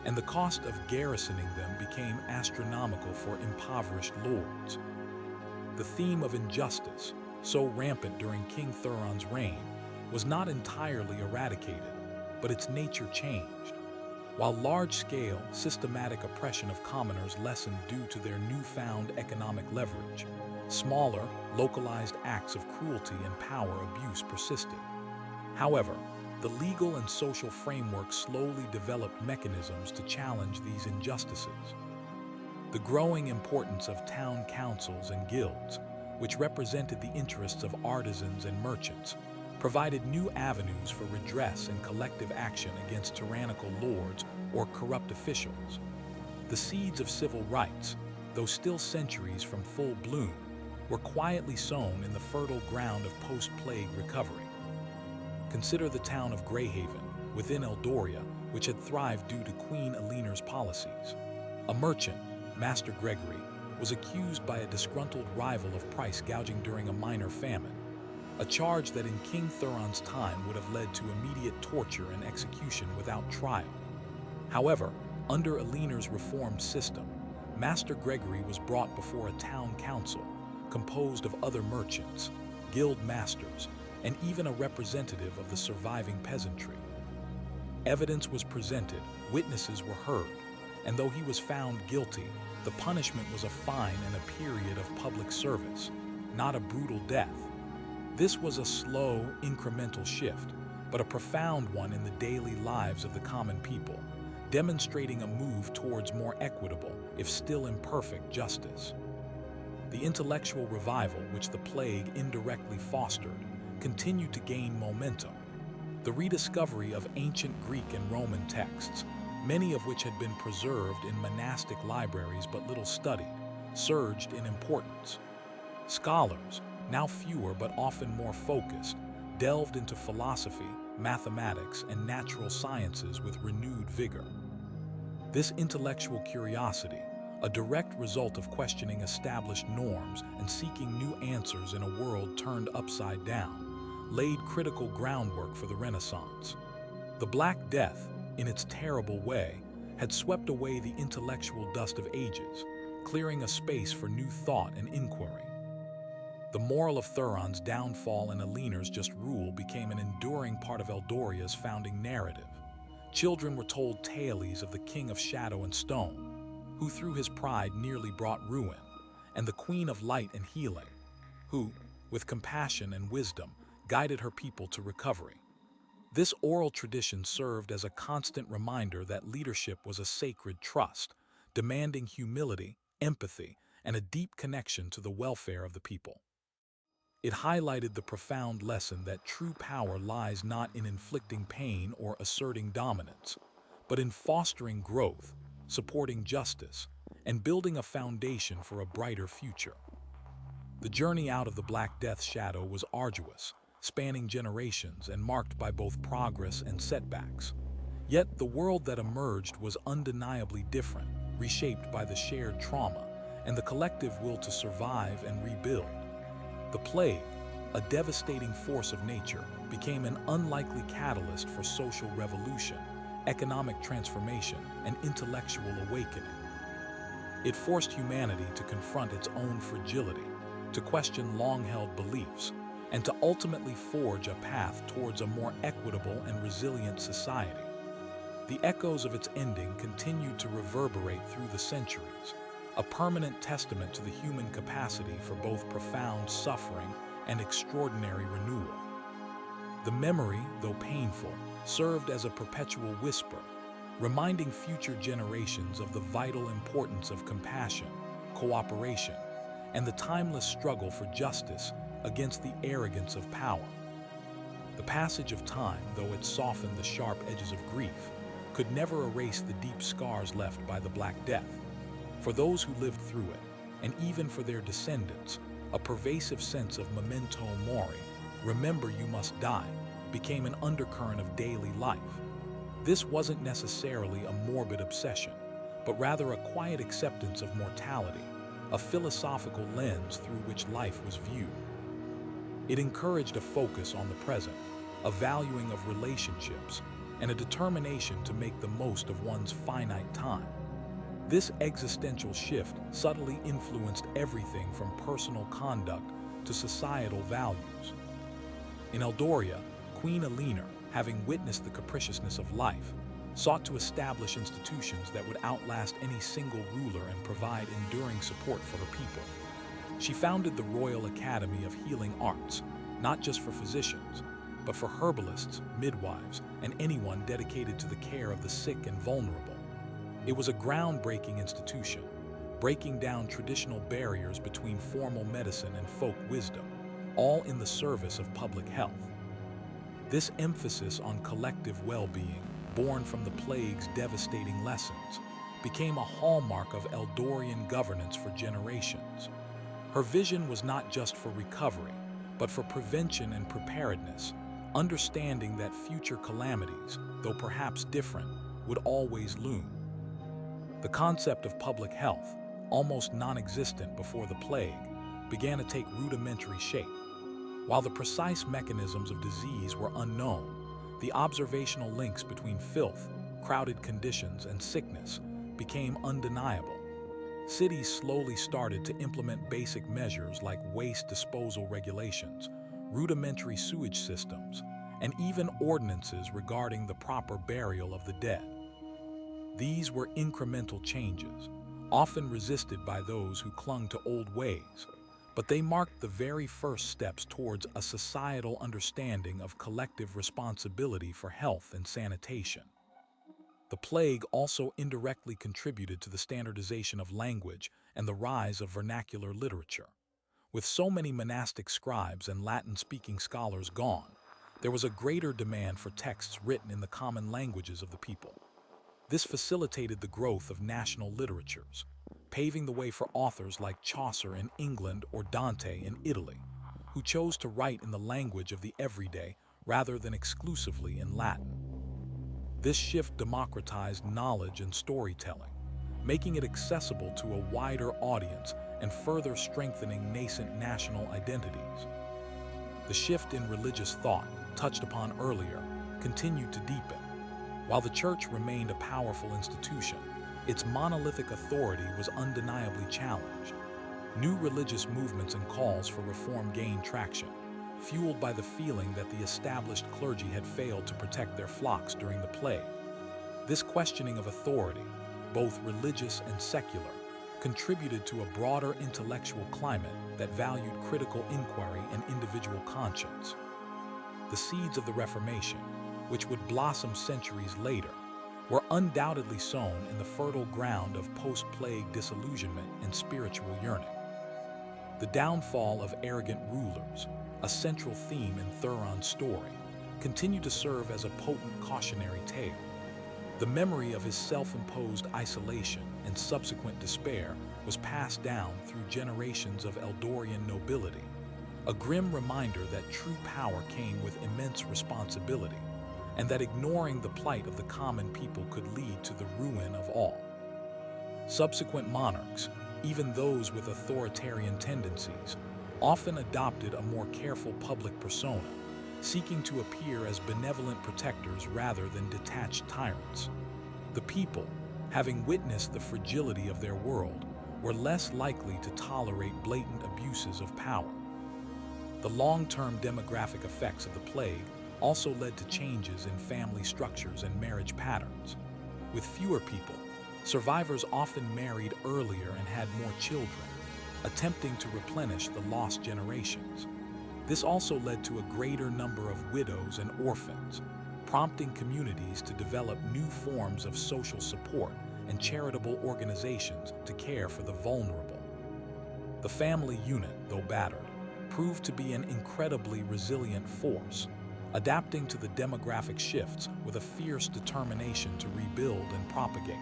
and the cost of garrisoning them became astronomical for impoverished lords. The theme of injustice, so rampant during King Thuron's reign, was not entirely eradicated, but its nature changed. While large-scale, systematic oppression of commoners lessened due to their newfound economic leverage, smaller, localized acts of cruelty and power abuse persisted. However, the legal and social framework slowly developed mechanisms to challenge these injustices. The growing importance of town councils and guilds, which represented the interests of artisans and merchants, provided new avenues for redress and collective action against tyrannical lords or corrupt officials. The seeds of civil rights, though still centuries from full bloom, were quietly sown in the fertile ground of post-plague recovery. Consider the town of Greyhaven, within Eldoria, which had thrived due to Queen Eleanor's policies. A merchant, Master Gregory, was accused by a disgruntled rival of price gouging during a minor famine, a charge that in King Thuron's time would have led to immediate torture and execution without trial. However, under Eleanor's reformed system, Master Gregory was brought before a town council composed of other merchants, guild masters, and even a representative of the surviving peasantry. Evidence was presented, witnesses were heard, and though he was found guilty, the punishment was a fine and a period of public service, not a brutal death. This was a slow, incremental shift, but a profound one in the daily lives of the common people, demonstrating a move towards more equitable, if still imperfect, justice. The intellectual revival which the plague indirectly fostered continued to gain momentum. The rediscovery of ancient Greek and Roman texts, many of which had been preserved in monastic libraries but little studied, surged in importance. Scholars, now fewer but often more focused, delved into philosophy, mathematics, and natural sciences with renewed vigor. This intellectual curiosity, a direct result of questioning established norms and seeking new answers in a world turned upside down, laid critical groundwork for the Renaissance. The Black Death, in its terrible way, had swept away the intellectual dust of ages, clearing a space for new thought and inquiry. The moral of Thuron's downfall and Eleanor's just rule became an enduring part of Eldoria's founding narrative. Children were told tales of the King of Shadow and Stone, who through his pride nearly brought ruin, and the Queen of Light and Healing, who, with compassion and wisdom, guided her people to recovery. This oral tradition served as a constant reminder that leadership was a sacred trust, demanding humility, empathy, and a deep connection to the welfare of the people. It highlighted the profound lesson that true power lies not in inflicting pain or asserting dominance, but in fostering growth, supporting justice, and building a foundation for a brighter future. The journey out of the Black Death's shadow was arduous, spanning generations and marked by both progress and setbacks. Yet the world that emerged was undeniably different, reshaped by the shared trauma and the collective will to survive and rebuild. The plague, a devastating force of nature, became an unlikely catalyst for social revolution, economic transformation, and intellectual awakening. It forced humanity to confront its own fragility, to question long-held beliefs, and to ultimately forge a path towards a more equitable and resilient society. The echoes of its ending continued to reverberate through the centuries, a permanent testament to the human capacity for both profound suffering and extraordinary renewal. The memory, though painful, served as a perpetual whisper, reminding future generations of the vital importance of compassion, cooperation, and the timeless struggle for justice against the arrogance of power. The passage of time, though it softened the sharp edges of grief, could never erase the deep scars left by the Black Death. For those who lived through it, and even for their descendants, a pervasive sense of memento mori, remember you must die, became an undercurrent of daily life. This wasn't necessarily a morbid obsession, but rather a quiet acceptance of mortality, a philosophical lens through which life was viewed. It encouraged a focus on the present, a valuing of relationships, and a determination to make the most of one's finite time. This existential shift subtly influenced everything from personal conduct to societal values. In Eldoria, Queen Eleanor, having witnessed the capriciousness of life, sought to establish institutions that would outlast any single ruler and provide enduring support for her people. She founded the Royal Academy of Healing Arts, not just for physicians, but for herbalists, midwives, and anyone dedicated to the care of the sick and vulnerable. It was a groundbreaking institution, breaking down traditional barriers between formal medicine and folk wisdom, all in the service of public health. This emphasis on collective well-being, born from the plague's devastating lessons, became a hallmark of Eldorian governance for generations. Her vision was not just for recovery, but for prevention and preparedness, understanding that future calamities, though perhaps different, would always loom. The concept of public health, almost non-existent before the plague, began to take rudimentary shape. While the precise mechanisms of disease were unknown, the observational links between filth, crowded conditions, and sickness became undeniable. Cities slowly started to implement basic measures like waste disposal regulations, rudimentary sewage systems, and even ordinances regarding the proper burial of the dead. These were incremental changes, often resisted by those who clung to old ways, but they marked the very first steps towards a societal understanding of collective responsibility for health and sanitation. The plague also indirectly contributed to the standardization of language and the rise of vernacular literature. With so many monastic scribes and Latin-speaking scholars gone, there was a greater demand for texts written in the common languages of the people. This facilitated the growth of national literatures, paving the way for authors like Chaucer in England or Dante in Italy, who chose to write in the language of the everyday rather than exclusively in Latin. This shift democratized knowledge and storytelling, making it accessible to a wider audience and further strengthening nascent national identities. The shift in religious thought, touched upon earlier, continued to deepen. While the Church remained a powerful institution, its monolithic authority was undeniably challenged. New religious movements and calls for reform gained traction, fueled by the feeling that the established clergy had failed to protect their flocks during the plague. This questioning of authority, both religious and secular, contributed to a broader intellectual climate that valued critical inquiry and individual conscience. The seeds of the Reformation, which would blossom centuries later, were undoubtedly sown in the fertile ground of post-plague disillusionment and spiritual yearning. The downfall of arrogant rulers, a central theme in Thuron's story, continued to serve as a potent cautionary tale. The memory of his self-imposed isolation and subsequent despair was passed down through generations of Eldorian nobility, a grim reminder that true power came with immense responsibility, and that ignoring the plight of the common people could lead to the ruin of all. Subsequent monarchs, even those with authoritarian tendencies, often adopted a more careful public persona, seeking to appear as benevolent protectors rather than detached tyrants. The people, having witnessed the fragility of their world, were less likely to tolerate blatant abuses of power. The long-term demographic effects of the plague also led to changes in family structures and marriage patterns. With fewer people, survivors often married earlier and had more children, attempting to replenish the lost generations. This also led to a greater number of widows and orphans, prompting communities to develop new forms of social support and charitable organizations to care for the vulnerable. The family unit, though battered, proved to be an incredibly resilient force, adapting to the demographic shifts with a fierce determination to rebuild and propagate.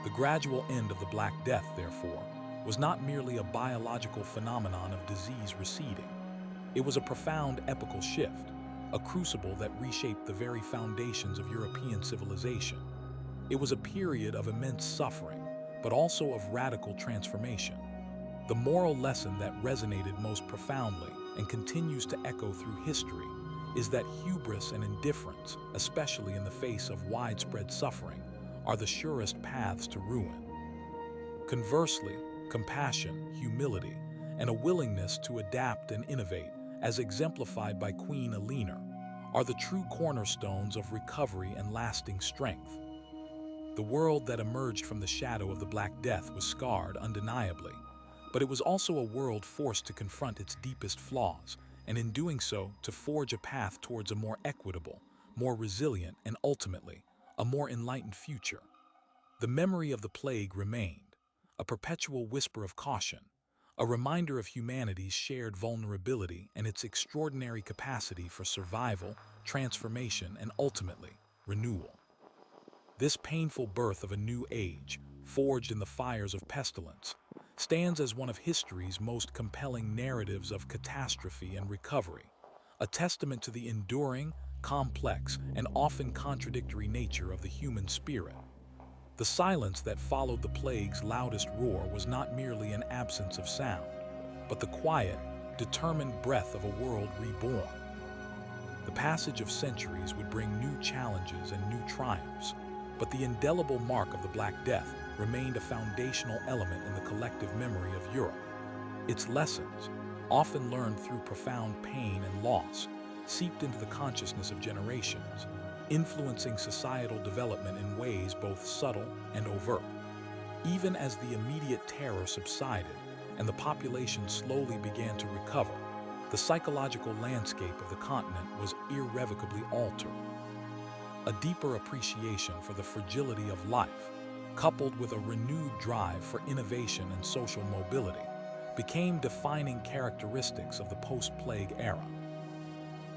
The gradual end of the Black Death, therefore, was not merely a biological phenomenon of disease receding. It was a profound epochal shift, a crucible that reshaped the very foundations of European civilization. It was a period of immense suffering, but also of radical transformation. The moral lesson that resonated most profoundly and continues to echo through history is that hubris and indifference, especially in the face of widespread suffering, are the surest paths to ruin. Conversely, compassion, humility, and a willingness to adapt and innovate, as exemplified by Queen Eleanor, are the true cornerstones of recovery and lasting strength. The world that emerged from the shadow of the Black Death was scarred, undeniably, but it was also a world forced to confront its deepest flaws, and in doing so, to forge a path towards a more equitable, more resilient, and ultimately, a more enlightened future. The memory of the plague remained, a perpetual whisper of caution, a reminder of humanity's shared vulnerability and its extraordinary capacity for survival, transformation, and ultimately, renewal. This painful birth of a new age, forged in the fires of pestilence, stands as one of history's most compelling narratives of catastrophe and recovery, a testament to the enduring, complex, and often contradictory nature of the human spirit. The silence that followed the plague's loudest roar was not merely an absence of sound, but the quiet, determined breath of a world reborn. The passage of centuries would bring new challenges and new triumphs, but the indelible mark of the Black Death remained a foundational element in the collective memory of Europe. Its lessons, often learned through profound pain and loss, seeped into the consciousness of generations, influencing societal development in ways both subtle and overt. Even as the immediate terror subsided and the population slowly began to recover, the psychological landscape of the continent was irrevocably altered. A deeper appreciation for the fragility of life, coupled with a renewed drive for innovation and social mobility, became defining characteristics of the post-plague era.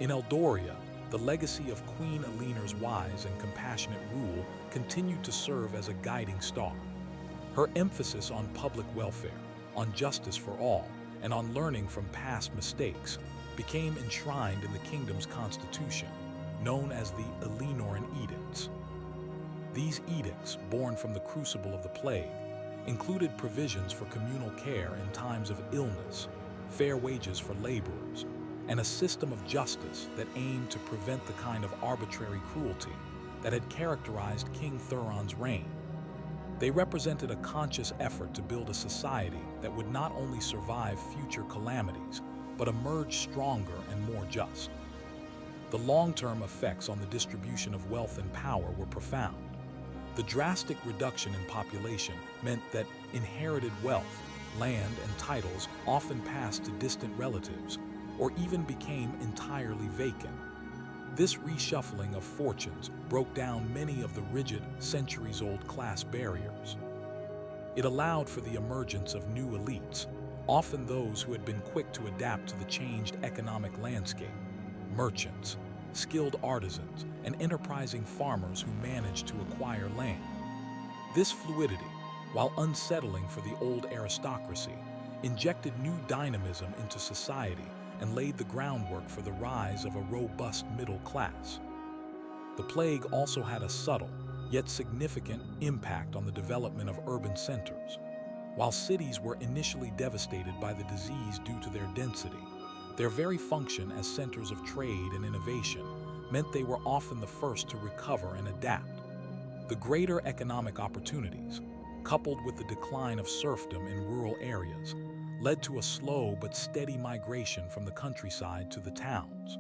In Eldoria, the legacy of Queen Eleanor's wise and compassionate rule continued to serve as a guiding star. Her emphasis on public welfare, on justice for all, and on learning from past mistakes became enshrined in the kingdom's constitution, known as the Eleanoran Edicts. These edicts, born from the crucible of the plague, included provisions for communal care in times of illness, fair wages for laborers, and a system of justice that aimed to prevent the kind of arbitrary cruelty that had characterized King Thuron's reign. They represented a conscious effort to build a society that would not only survive future calamities, but emerge stronger and more just. The long-term effects on the distribution of wealth and power were profound. The drastic reduction in population meant that inherited wealth, land, and titles often passed to distant relatives, or even became entirely vacant. This reshuffling of fortunes broke down many of the rigid, centuries-old class barriers. It allowed for the emergence of new elites, often those who had been quick to adapt to the changed economic landscape: merchants, skilled artisans, and enterprising farmers who managed to acquire land. This fluidity, while unsettling for the old aristocracy, injected new dynamism into society and laid the groundwork for the rise of a robust middle class. The plague also had a subtle, yet significant, impact on the development of urban centers. While cities were initially devastated by the disease due to their density, their very function as centers of trade and innovation meant they were often the first to recover and adapt. The greater economic opportunities, coupled with the decline of serfdom in rural areas, led to a slow but steady migration from the countryside to the towns.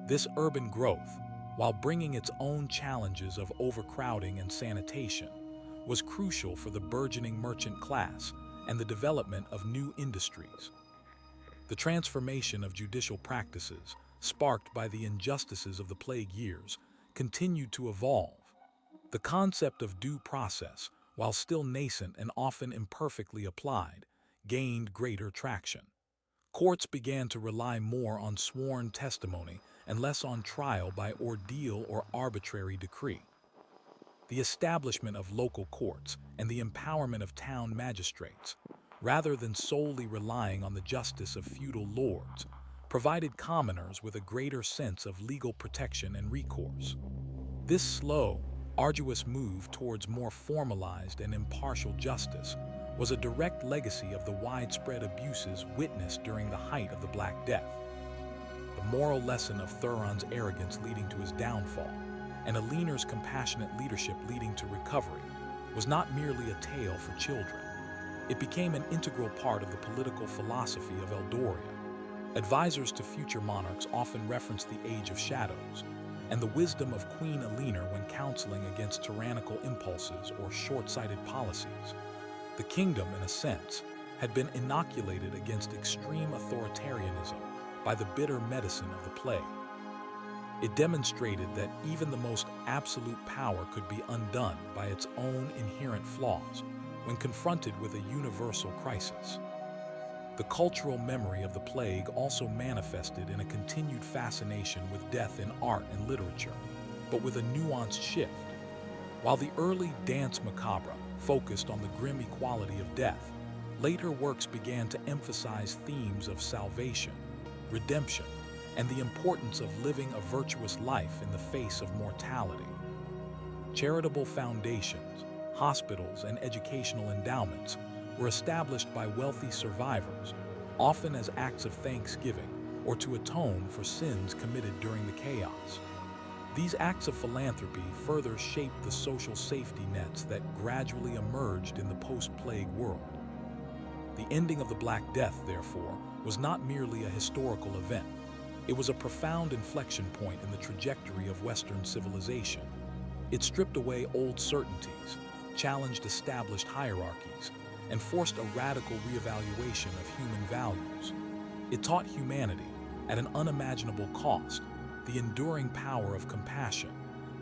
This urban growth, while bringing its own challenges of overcrowding and sanitation, was crucial for the burgeoning merchant class and the development of new industries. The transformation of judicial practices, sparked by the injustices of the plague years, continued to evolve. The concept of due process, while still nascent and often imperfectly applied, gained greater traction. Courts began to rely more on sworn testimony and less on trial by ordeal or arbitrary decree. The establishment of local courts and the empowerment of town magistrates, rather than solely relying on the justice of feudal lords, provided commoners with a greater sense of legal protection and recourse. This slow, arduous move towards more formalized and impartial justice was a direct legacy of the widespread abuses witnessed during the height of the Black Death. The moral lesson of Thuron's arrogance leading to his downfall, and Aliner's compassionate leadership leading to recovery, was not merely a tale for children. It became an integral part of the political philosophy of Eldoria. Advisors to future monarchs often reference the Age of Shadows and the wisdom of Queen Aliner when counseling against tyrannical impulses or short-sighted policies. The kingdom, in a sense, had been inoculated against extreme authoritarianism by the bitter medicine of the plague. It demonstrated that even the most absolute power could be undone by its own inherent flaws when confronted with a universal crisis. The cultural memory of the plague also manifested in a continued fascination with death in art and literature, but with a nuanced shift. While the early Danse Macabre focused on the grim equality of death, later works began to emphasize themes of salvation, redemption, and the importance of living a virtuous life in the face of mortality. Charitable foundations, hospitals, and educational endowments were established by wealthy survivors, often as acts of thanksgiving or to atone for sins committed during the chaos. These acts of philanthropy further shaped the social safety nets that gradually emerged in the post-plague world. The ending of the Black Death, therefore, was not merely a historical event. It was a profound inflection point in the trajectory of Western civilization. It stripped away old certainties, challenged established hierarchies, and forced a radical reevaluation of human values. It taught humanity, at an unimaginable cost, the enduring power of compassion,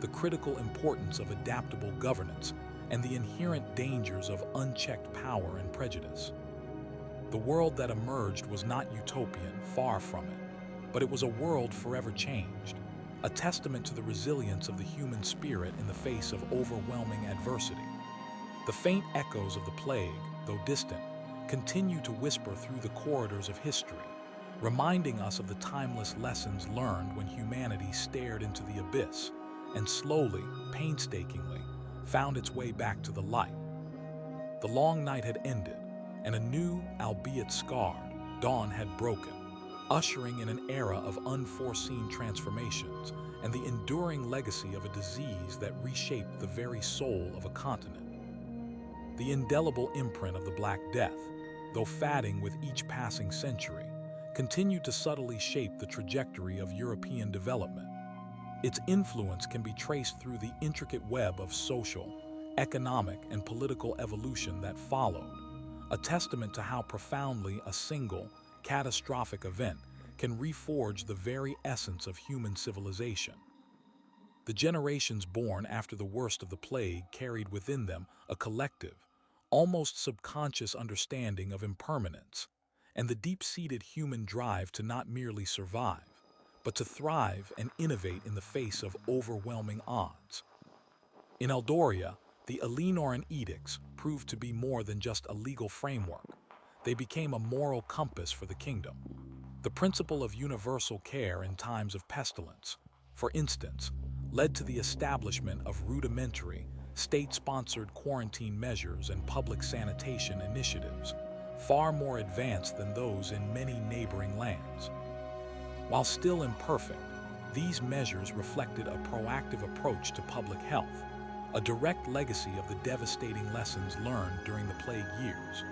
the critical importance of adaptable governance, and the inherent dangers of unchecked power and prejudice. The world that emerged was not utopian, far from it, but it was a world forever changed, a testament to the resilience of the human spirit in the face of overwhelming adversity. The faint echoes of the plague, though distant, continue to whisper through the corridors of history, reminding us of the timeless lessons learned when humanity stared into the abyss and slowly, painstakingly, found its way back to the light. The long night had ended, and a new, albeit scarred, dawn had broken, ushering in an era of unforeseen transformations and the enduring legacy of a disease that reshaped the very soul of a continent. The indelible imprint of the Black Death, though fading with each passing century, continued to subtly shape the trajectory of European development. Its influence can be traced through the intricate web of social, economic, and political evolution that followed, a testament to how profoundly a single, catastrophic event can reforge the very essence of human civilization. The generations born after the worst of the plague carried within them a collective, almost subconscious understanding of impermanence and the deep-seated human drive to not merely survive, but to thrive and innovate in the face of overwhelming odds. In Eldoria, the Alenoran edicts proved to be more than just a legal framework. They became a moral compass for the kingdom. The principle of universal care in times of pestilence, for instance, led to the establishment of rudimentary, state-sponsored quarantine measures and public sanitation initiatives, far more advanced than those in many neighboring lands. While still imperfect, these measures reflected a proactive approach to public health, a direct legacy of the devastating lessons learned during the plague years.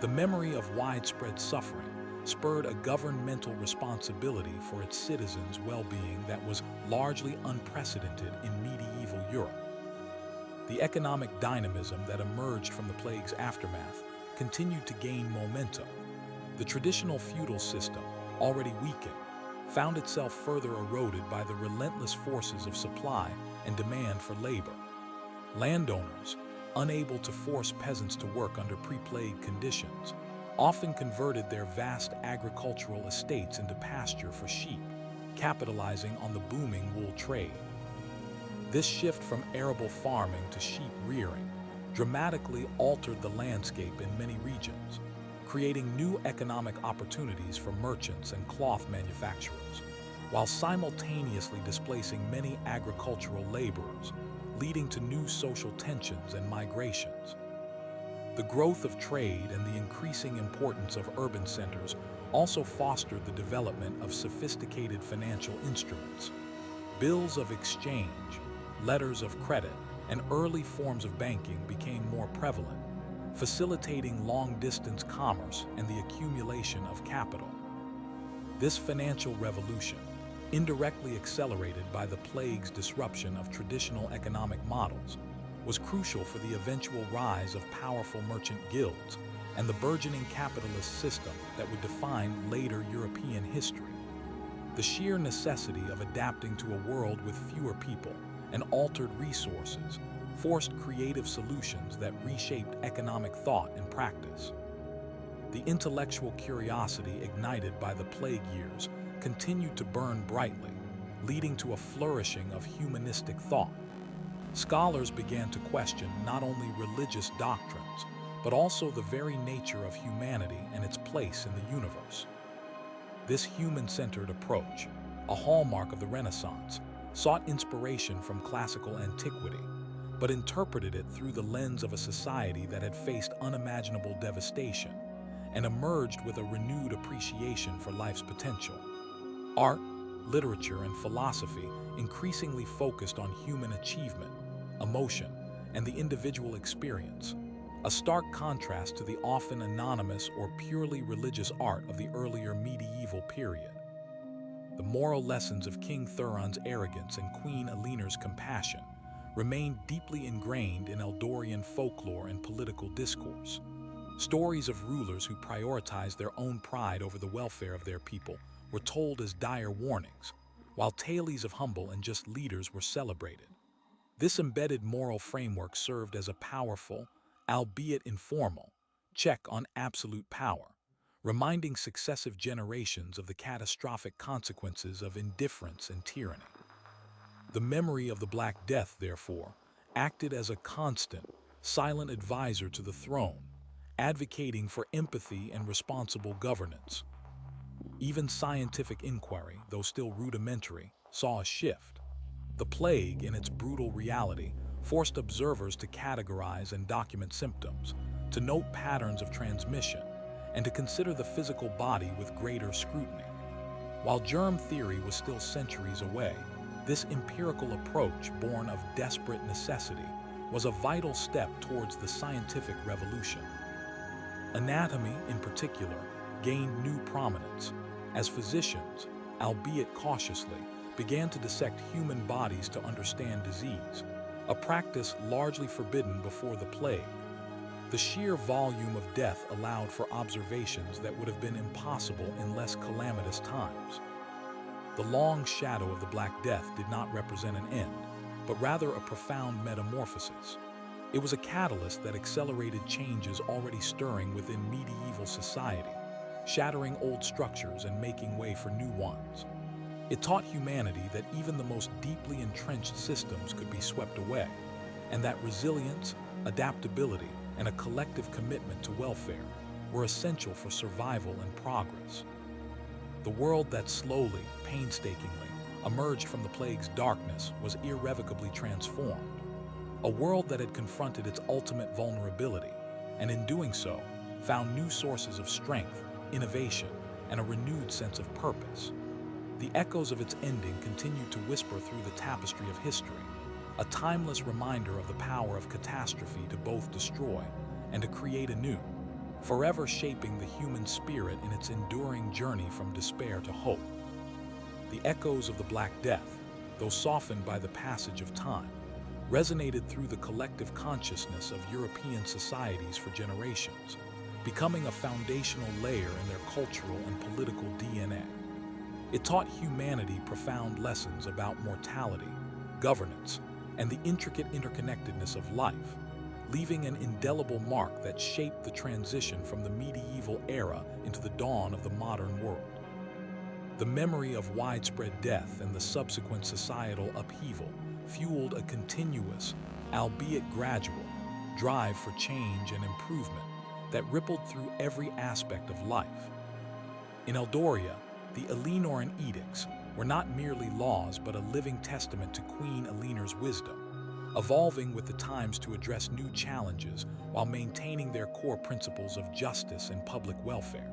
The memory of widespread suffering spurred a governmental responsibility for its citizens' well-being that was largely unprecedented in medieval Europe. The economic dynamism that emerged from the plague's aftermath continued to gain momentum. The traditional feudal system, already weakened, found itself further eroded by the relentless forces of supply and demand for labor. Landowners, unable to force peasants to work under pre-plague conditions, often converted their vast agricultural estates into pasture for sheep, capitalizing on the booming wool trade. This shift from arable farming to sheep rearing dramatically altered the landscape in many regions, creating new economic opportunities for merchants and cloth manufacturers, while simultaneously displacing many agricultural laborers, leading to new social tensions and migrations. The growth of trade and the increasing importance of urban centers also fostered the development of sophisticated financial instruments. Bills of exchange, letters of credit, and early forms of banking became more prevalent, facilitating long-distance commerce and the accumulation of capital. This financial revolution, indirectly accelerated by the plague's disruption of traditional economic models, was crucial for the eventual rise of powerful merchant guilds and the burgeoning capitalist system that would define later European history. The sheer necessity of adapting to a world with fewer people and altered resources forced creative solutions that reshaped economic thought and practice. The intellectual curiosity ignited by the plague years continued to burn brightly, leading to a flourishing of humanistic thought. Scholars began to question not only religious doctrines, but also the very nature of humanity and its place in the universe. This human-centered approach, a hallmark of the Renaissance, sought inspiration from classical antiquity, but interpreted it through the lens of a society that had faced unimaginable devastation and emerged with a renewed appreciation for life's potential. Art, literature, and philosophy increasingly focused on human achievement, emotion, and the individual experience, a stark contrast to the often anonymous or purely religious art of the earlier medieval period. The moral lessons of King Thuron's arrogance and Queen Eleanor's compassion remained deeply ingrained in Eldorian folklore and political discourse. Stories of rulers who prioritized their own pride over the welfare of their people were told as dire warnings, while tales of humble and just leaders were celebrated. This embedded moral framework served as a powerful, albeit informal, check on absolute power, reminding successive generations of the catastrophic consequences of indifference and tyranny. The memory of the Black Death, therefore, acted as a constant, silent advisor to the throne, advocating for empathy and responsible governance. Even scientific inquiry, though still rudimentary, saw a shift. The plague, in its brutal reality, forced observers to categorize and document symptoms, to note patterns of transmission, and to consider the physical body with greater scrutiny. While germ theory was still centuries away, this empirical approach, born of desperate necessity, was a vital step towards the scientific revolution. Anatomy, in particular, gained new prominence, as physicians, albeit cautiously, began to dissect human bodies to understand disease, a practice largely forbidden before the plague. The sheer volume of death allowed for observations that would have been impossible in less calamitous times. The long shadow of the Black Death did not represent an end, but rather a profound metamorphosis. It was a catalyst that accelerated changes already stirring within medieval society, shattering old structures and making way for new ones. It taught humanity that even the most deeply entrenched systems could be swept away, and that resilience, adaptability, and a collective commitment to welfare were essential for survival and progress. The world that slowly, painstakingly, emerged from the plague's darkness was irrevocably transformed. A world that had confronted its ultimate vulnerability, and in doing so, found new sources of strength, innovation, and a renewed sense of purpose. The echoes of its ending continued to whisper through the tapestry of history, a timeless reminder of the power of catastrophe to both destroy and to create anew. forever shaping the human spirit in its enduring journey from despair to hope. The echoes of the Black Death, though softened by the passage of time, resonated through the collective consciousness of European societies for generations, becoming a foundational layer in their cultural and political DNA. It taught humanity profound lessons about mortality, governance, and the intricate interconnectedness of life, leaving an indelible mark that shaped the transition from the medieval era into the dawn of the modern world. The memory of widespread death and the subsequent societal upheaval fueled a continuous, albeit gradual, drive for change and improvement that rippled through every aspect of life. In Eldoria, the Eleanorine Edicts were not merely laws but a living testament to Queen Eleanor's wisdom, evolving with the times to address new challenges while maintaining their core principles of justice and public welfare.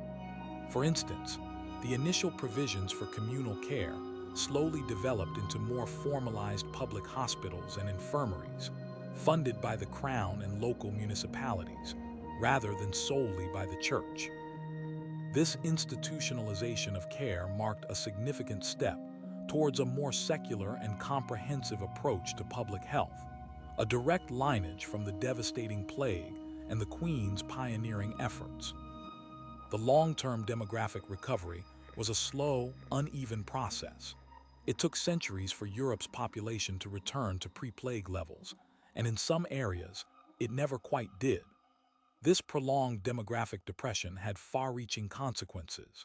For instance, the initial provisions for communal care slowly developed into more formalized public hospitals and infirmaries, funded by the Crown and local municipalities, rather than solely by the Church. This institutionalization of care marked a significant step towards a more secular and comprehensive approach to public health, a direct lineage from the devastating plague and the Queen's pioneering efforts. The long-term demographic recovery was a slow, uneven process. It took centuries for Europe's population to return to pre-plague levels, and in some areas, it never quite did. This prolonged demographic depression had far-reaching consequences.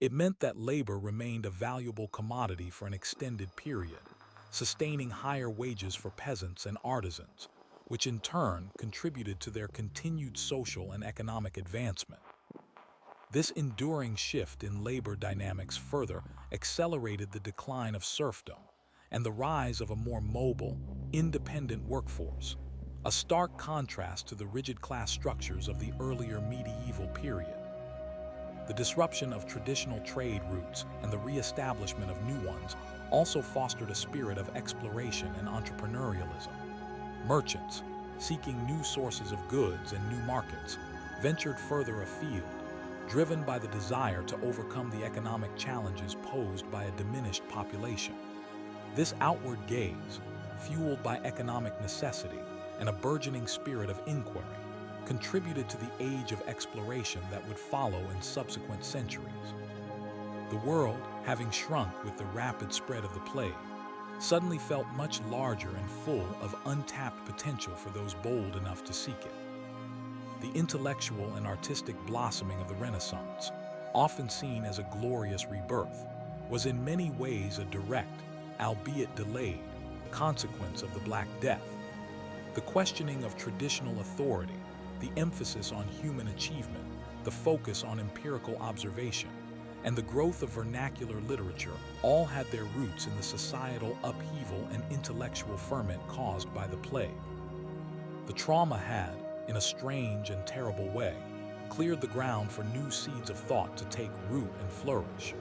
It meant that labor remained a valuable commodity for an extended period, sustaining higher wages for peasants and artisans, which in turn contributed to their continued social and economic advancement. This enduring shift in labor dynamics further accelerated the decline of serfdom and the rise of a more mobile, independent workforce, a stark contrast to the rigid class structures of the earlier medieval period. The disruption of traditional trade routes and the re-establishment of new ones also fostered a spirit of exploration and entrepreneurialism. Merchants, seeking new sources of goods and new markets, ventured further afield, driven by the desire to overcome the economic challenges posed by a diminished population. This outward gaze, fueled by economic necessity and a burgeoning spirit of inquiry, contributed to the age of exploration that would follow in subsequent centuries. The world, having shrunk with the rapid spread of the plague, suddenly felt much larger and full of untapped potential for those bold enough to seek it. The intellectual and artistic blossoming of the Renaissance, often seen as a glorious rebirth, was in many ways a direct, albeit delayed, consequence of the Black Death. The questioning of traditional authority, the emphasis on human achievement, the focus on empirical observation, and the growth of vernacular literature all had their roots in the societal upheaval and intellectual ferment caused by the plague. The trauma had, in a strange and terrible way, cleared the ground for new seeds of thought to take root and flourish,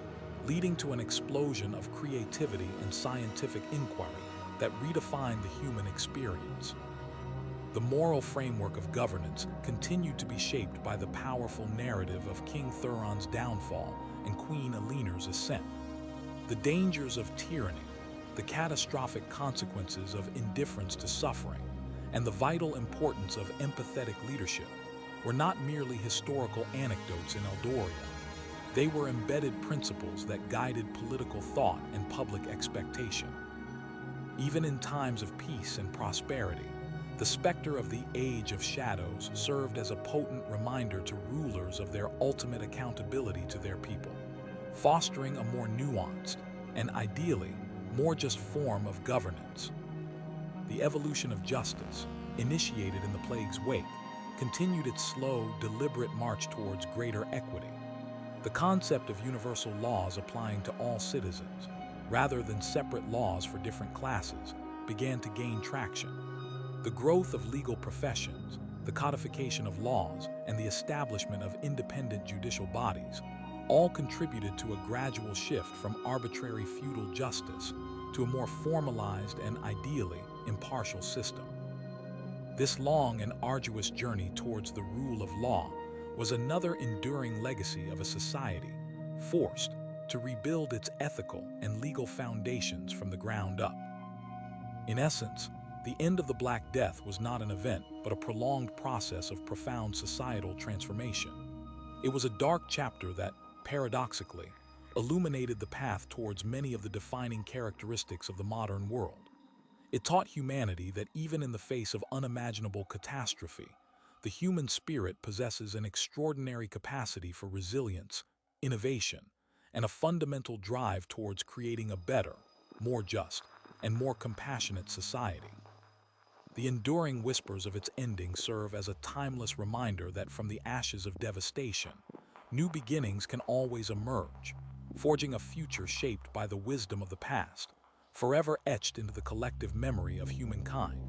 leading to an explosion of creativity and scientific inquiry that redefined the human experience. The moral framework of governance continued to be shaped by the powerful narrative of King Thuron's downfall and Queen Eleanor's ascent. The dangers of tyranny, the catastrophic consequences of indifference to suffering, and the vital importance of empathetic leadership were not merely historical anecdotes in Eldoria. They were embedded principles that guided political thought and public expectation. Even in times of peace and prosperity, the specter of the Age of Shadows served as a potent reminder to rulers of their ultimate accountability to their people, fostering a more nuanced and, ideally, more just form of governance. The evolution of justice, initiated in the plague's wake, continued its slow, deliberate march towards greater equity. The concept of universal laws applying to all citizens, rather than separate laws for different classes, began to gain traction. The growth of legal professions, the codification of laws, and the establishment of independent judicial bodies all contributed to a gradual shift from arbitrary feudal justice to a more formalized and, ideally, impartial system. This long and arduous journey towards the rule of law was another enduring legacy of a society forced to rebuild its ethical and legal foundations from the ground up. In essence, the end of the Black Death was not an event, but a prolonged process of profound societal transformation. It was a dark chapter that, paradoxically, illuminated the path towards many of the defining characteristics of the modern world. It taught humanity that even in the face of unimaginable catastrophe, the human spirit possesses an extraordinary capacity for resilience, innovation, and a fundamental drive towards creating a better, more just, and more compassionate society. The enduring whispers of its ending serve as a timeless reminder that from the ashes of devastation, new beginnings can always emerge, forging a future shaped by the wisdom of the past, forever etched into the collective memory of humankind.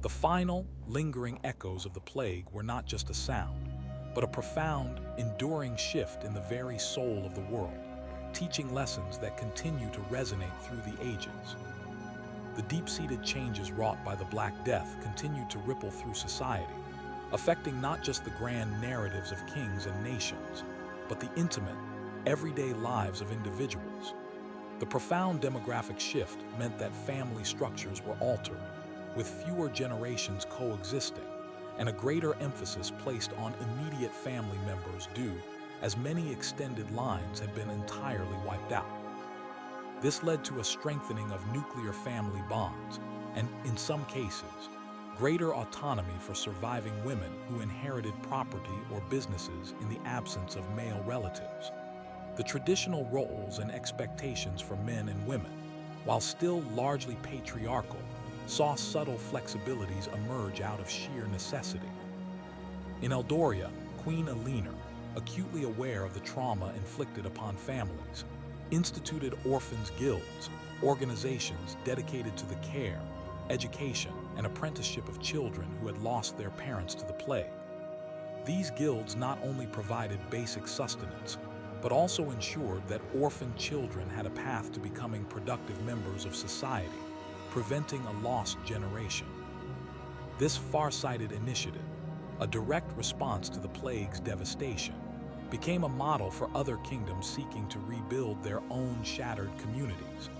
The final, lingering echoes of the plague were not just a sound, but a profound, enduring shift in the very soul of the world, teaching lessons that continue to resonate through the ages. The deep-seated changes wrought by the Black Death continued to ripple through society, affecting not just the grand narratives of kings and nations, but the intimate, everyday lives of individuals. The profound demographic shift meant that family structures were altered, with fewer generations coexisting, and a greater emphasis placed on immediate family members due as many extended lines had been entirely wiped out. This led to a strengthening of nuclear family bonds and, in some cases, greater autonomy for surviving women who inherited property or businesses in the absence of male relatives. The traditional roles and expectations for men and women, while still largely patriarchal, saw subtle flexibilities emerge out of sheer necessity. In Eldoria, Queen Eleanor, acutely aware of the trauma inflicted upon families, instituted orphans' guilds, organizations dedicated to the care, education, and apprenticeship of children who had lost their parents to the plague. These guilds not only provided basic sustenance, but also ensured that orphaned children had a path to becoming productive members of society, preventing a lost generation. This far-sighted initiative, a direct response to the plague's devastation, became a model for other kingdoms seeking to rebuild their own shattered communities,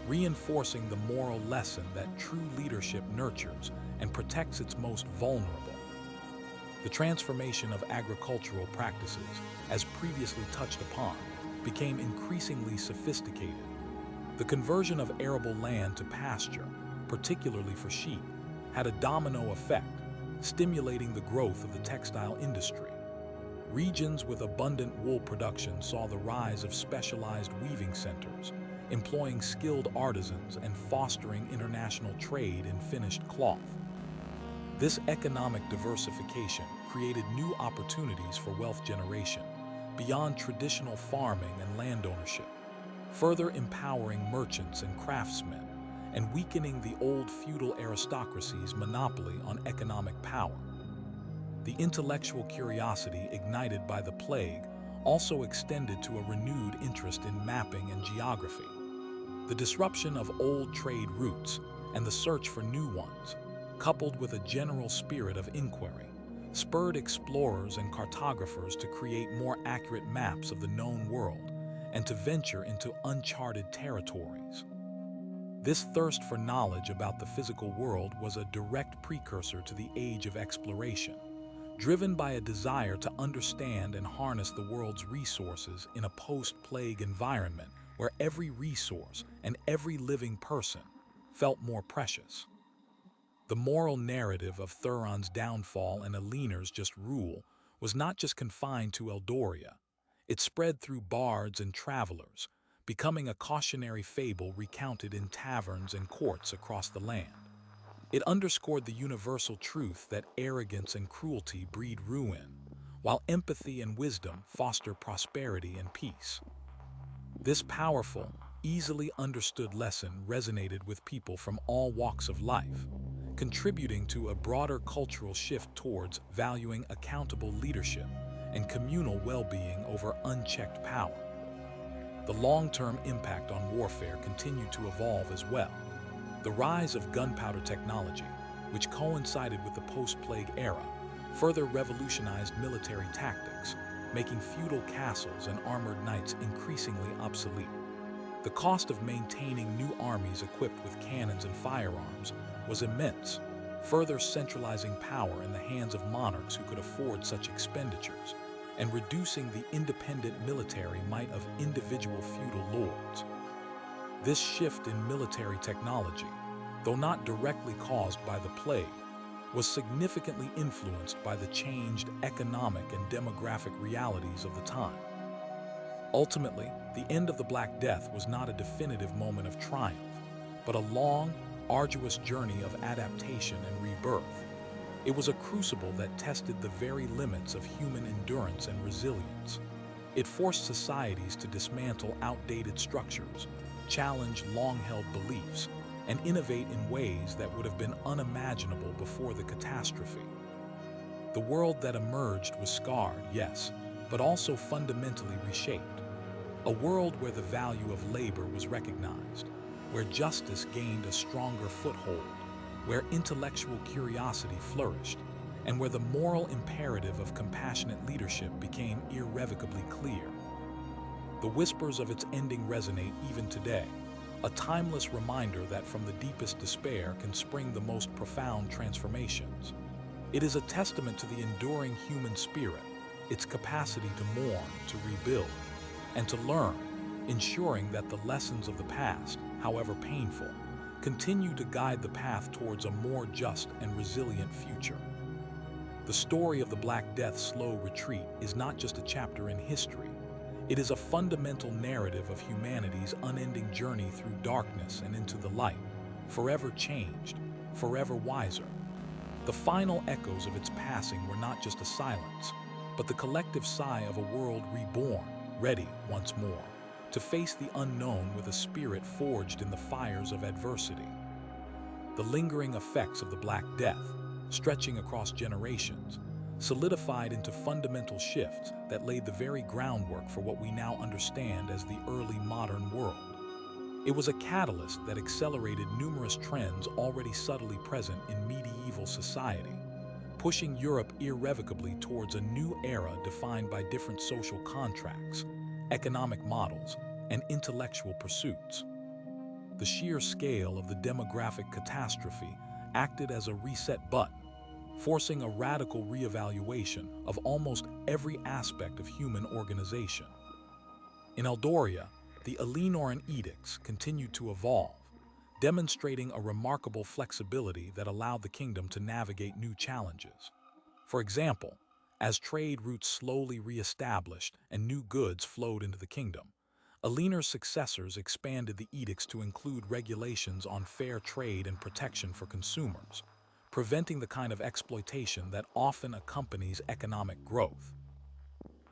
reinforcing the moral lesson that true leadership nurtures and protects its most vulnerable. The transformation of agricultural practices, as previously touched upon, became increasingly sophisticated. The conversion of arable land to pasture, particularly for sheep, had a domino effect, stimulating the growth of the textile industry. Regions with abundant wool production saw the rise of specialized weaving centers, employing skilled artisans and fostering international trade in finished cloth. This economic diversification created new opportunities for wealth generation beyond traditional farming and land ownership, further empowering merchants and craftsmen and weakening the old feudal aristocracy's monopoly on economic power. The intellectual curiosity ignited by the plague also extended to a renewed interest in mapping and geography. The disruption of old trade routes and the search for new ones, coupled with a general spirit of inquiry, spurred explorers and cartographers to create more accurate maps of the known world and to venture into uncharted territories. This thirst for knowledge about the physical world was a direct precursor to the age of exploration, driven by a desire to understand and harness the world's resources in a post-plague environment where every resource and every living person felt more precious. The moral narrative of Thuron's downfall and Eleanor's just rule was not just confined to Eldoria. It spread through bards and travelers, becoming a cautionary fable recounted in taverns and courts across the land. It underscored the universal truth that arrogance and cruelty breed ruin, while empathy and wisdom foster prosperity and peace. This powerful, easily understood lesson resonated with people from all walks of life, contributing to a broader cultural shift towards valuing accountable leadership and communal well-being over unchecked power. The long-term impact on warfare continued to evolve as well. The rise of gunpowder technology, which coincided with the post-plague era, further revolutionized military tactics, making feudal castles and armored knights increasingly obsolete. The cost of maintaining new armies equipped with cannons and firearms was immense, further centralizing power in the hands of monarchs who could afford such expenditures, and reducing the independent military might of individual feudal lords. This shift in military technology, though not directly caused by the plague, was significantly influenced by the changed economic and demographic realities of the time. Ultimately, the end of the Black Death was not a definitive moment of triumph, but a long, arduous journey of adaptation and rebirth. It was a crucible that tested the very limits of human endurance and resilience. It forced societies to dismantle outdated structures, challenge long-held beliefs, and innovate in ways that would have been unimaginable before the catastrophe. The world that emerged was scarred, yes, but also fundamentally reshaped. A world where the value of labor was recognized, where justice gained a stronger foothold, where intellectual curiosity flourished, and where the moral imperative of compassionate leadership became irrevocably clear. The whispers of its ending resonate even today, a timeless reminder that from the deepest despair can spring the most profound transformations. It is a testament to the enduring human spirit, its capacity to mourn, to rebuild, and to learn, ensuring that the lessons of the past, however painful, continue to guide the path towards a more just and resilient future. The story of the Black Death's slow retreat is not just a chapter in history. It is a fundamental narrative of humanity's unending journey through darkness and into the light, forever changed, forever wiser. The final echoes of its passing were not just a silence, but the collective sigh of a world reborn, ready once more to face the unknown with a spirit forged in the fires of adversity. The lingering effects of the Black Death, stretching across generations, solidified into fundamental shifts that laid the very groundwork for what we now understand as the early modern world. It was a catalyst that accelerated numerous trends already subtly present in medieval society, pushing Europe irrevocably towards a new era defined by different social contracts, economic models, and intellectual pursuits. The sheer scale of the demographic catastrophe acted as a reset button, forcing a radical reevaluation of almost every aspect of human organization. In Eldoria, the Eleanoran edicts continued to evolve, demonstrating a remarkable flexibility that allowed the kingdom to navigate new challenges. For example, as trade routes slowly re-established and new goods flowed into the kingdom, Eleanor's successors expanded the edicts to include regulations on fair trade and protection for consumers, preventing the kind of exploitation that often accompanies economic growth.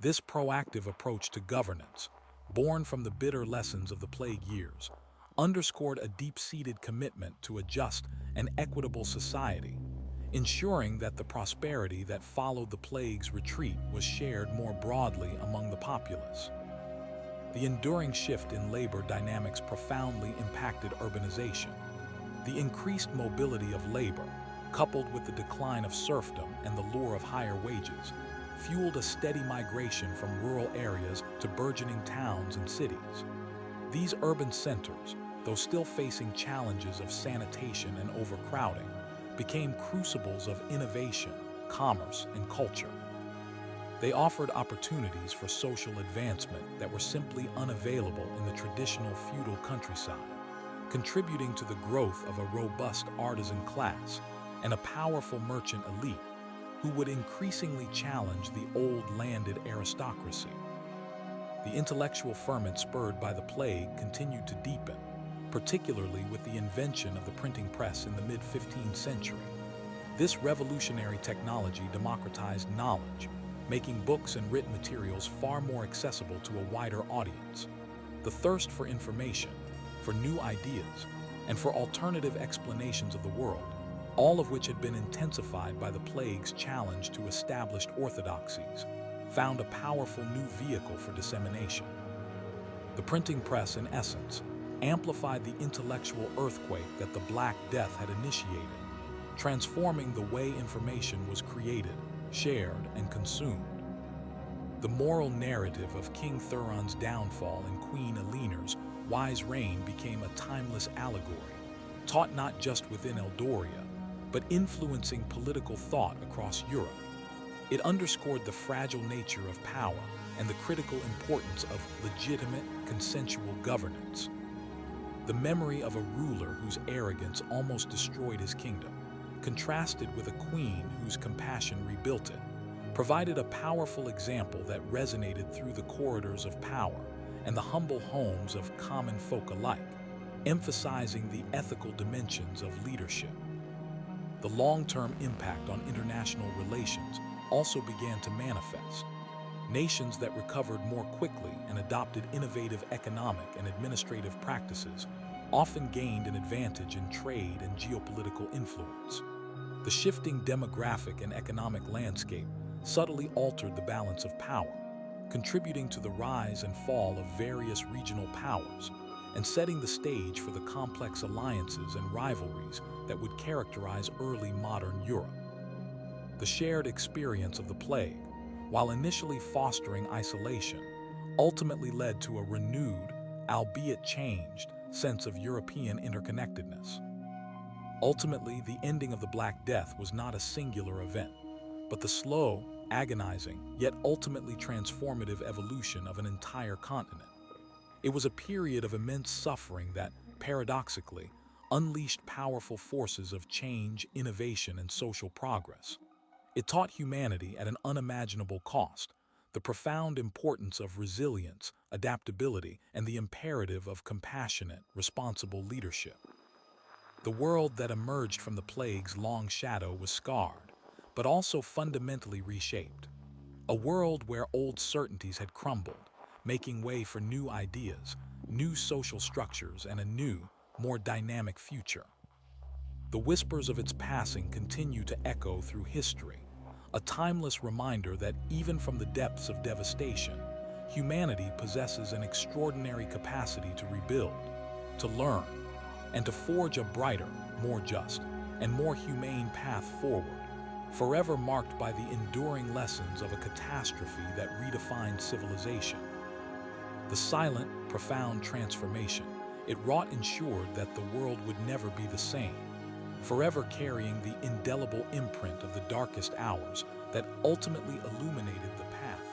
This proactive approach to governance, born from the bitter lessons of the plague years, underscored a deep-seated commitment to a just and equitable society, ensuring that the prosperity that followed the plague's retreat was shared more broadly among the populace. The enduring shift in labor dynamics profoundly impacted urbanization. The increased mobility of labor, coupled with the decline of serfdom and the lure of higher wages, fueled a steady migration from rural areas to burgeoning towns and cities. These urban centers, though still facing challenges of sanitation and overcrowding, became crucibles of innovation, commerce, and culture. They offered opportunities for social advancement that were simply unavailable in the traditional feudal countryside, contributing to the growth of a robust artisan class and a powerful merchant elite who would increasingly challenge the old landed aristocracy. The intellectual ferment spurred by the plague continued to deepen, particularly with the invention of the printing press in the mid-15th century. This revolutionary technology democratized knowledge, making books and written materials far more accessible to a wider audience. The thirst for information, for new ideas, and for alternative explanations of the world, all of which had been intensified by the plague's challenge to established orthodoxies, found a powerful new vehicle for dissemination. The printing press, in essence, amplified the intellectual earthquake that the Black Death had initiated, transforming the way information was created, shared, and consumed. The moral narrative of King Thuron's downfall and Queen Eleanor's wise reign became a timeless allegory, taught not just within Eldoria, but influencing political thought across Europe. It underscored the fragile nature of power and the critical importance of legitimate, consensual governance. The memory of a ruler whose arrogance almost destroyed his kingdom, contrasted with a queen whose compassion rebuilt it, provided a powerful example that resonated through the corridors of power and the humble homes of common folk alike, emphasizing the ethical dimensions of leadership. The long-term impact on international relations also began to manifest. Nations that recovered more quickly and adopted innovative economic and administrative practices often gained an advantage in trade and geopolitical influence. The shifting demographic and economic landscape subtly altered the balance of power, contributing to the rise and fall of various regional powers and setting the stage for the complex alliances and rivalries that would characterize early modern Europe. The shared experience of the plague, while initially fostering isolation, ultimately led to a renewed, albeit changed, sense of European interconnectedness. Ultimately, the ending of the Black Death was not a singular event, but the slow, agonizing, yet ultimately transformative evolution of an entire continent. It was a period of immense suffering that, paradoxically, unleashed powerful forces of change, innovation, and social progress. It taught humanity at an unimaginable cost the profound importance of resilience, adaptability, and the imperative of compassionate, responsible leadership. The world that emerged from the plague's long shadow was scarred, but also fundamentally reshaped. A world where old certainties had crumbled, making way for new ideas, new social structures, and a new, more dynamic future. The whispers of its passing continue to echo through history, a timeless reminder that even from the depths of devastation, humanity possesses an extraordinary capacity to rebuild, to learn, and to forge a brighter, more just, and more humane path forward, forever marked by the enduring lessons of a catastrophe that redefined civilization. The silent, profound transformation it wrought ensured that the world would never be the same, forever carrying the indelible imprint of the darkest hours that ultimately illuminated the path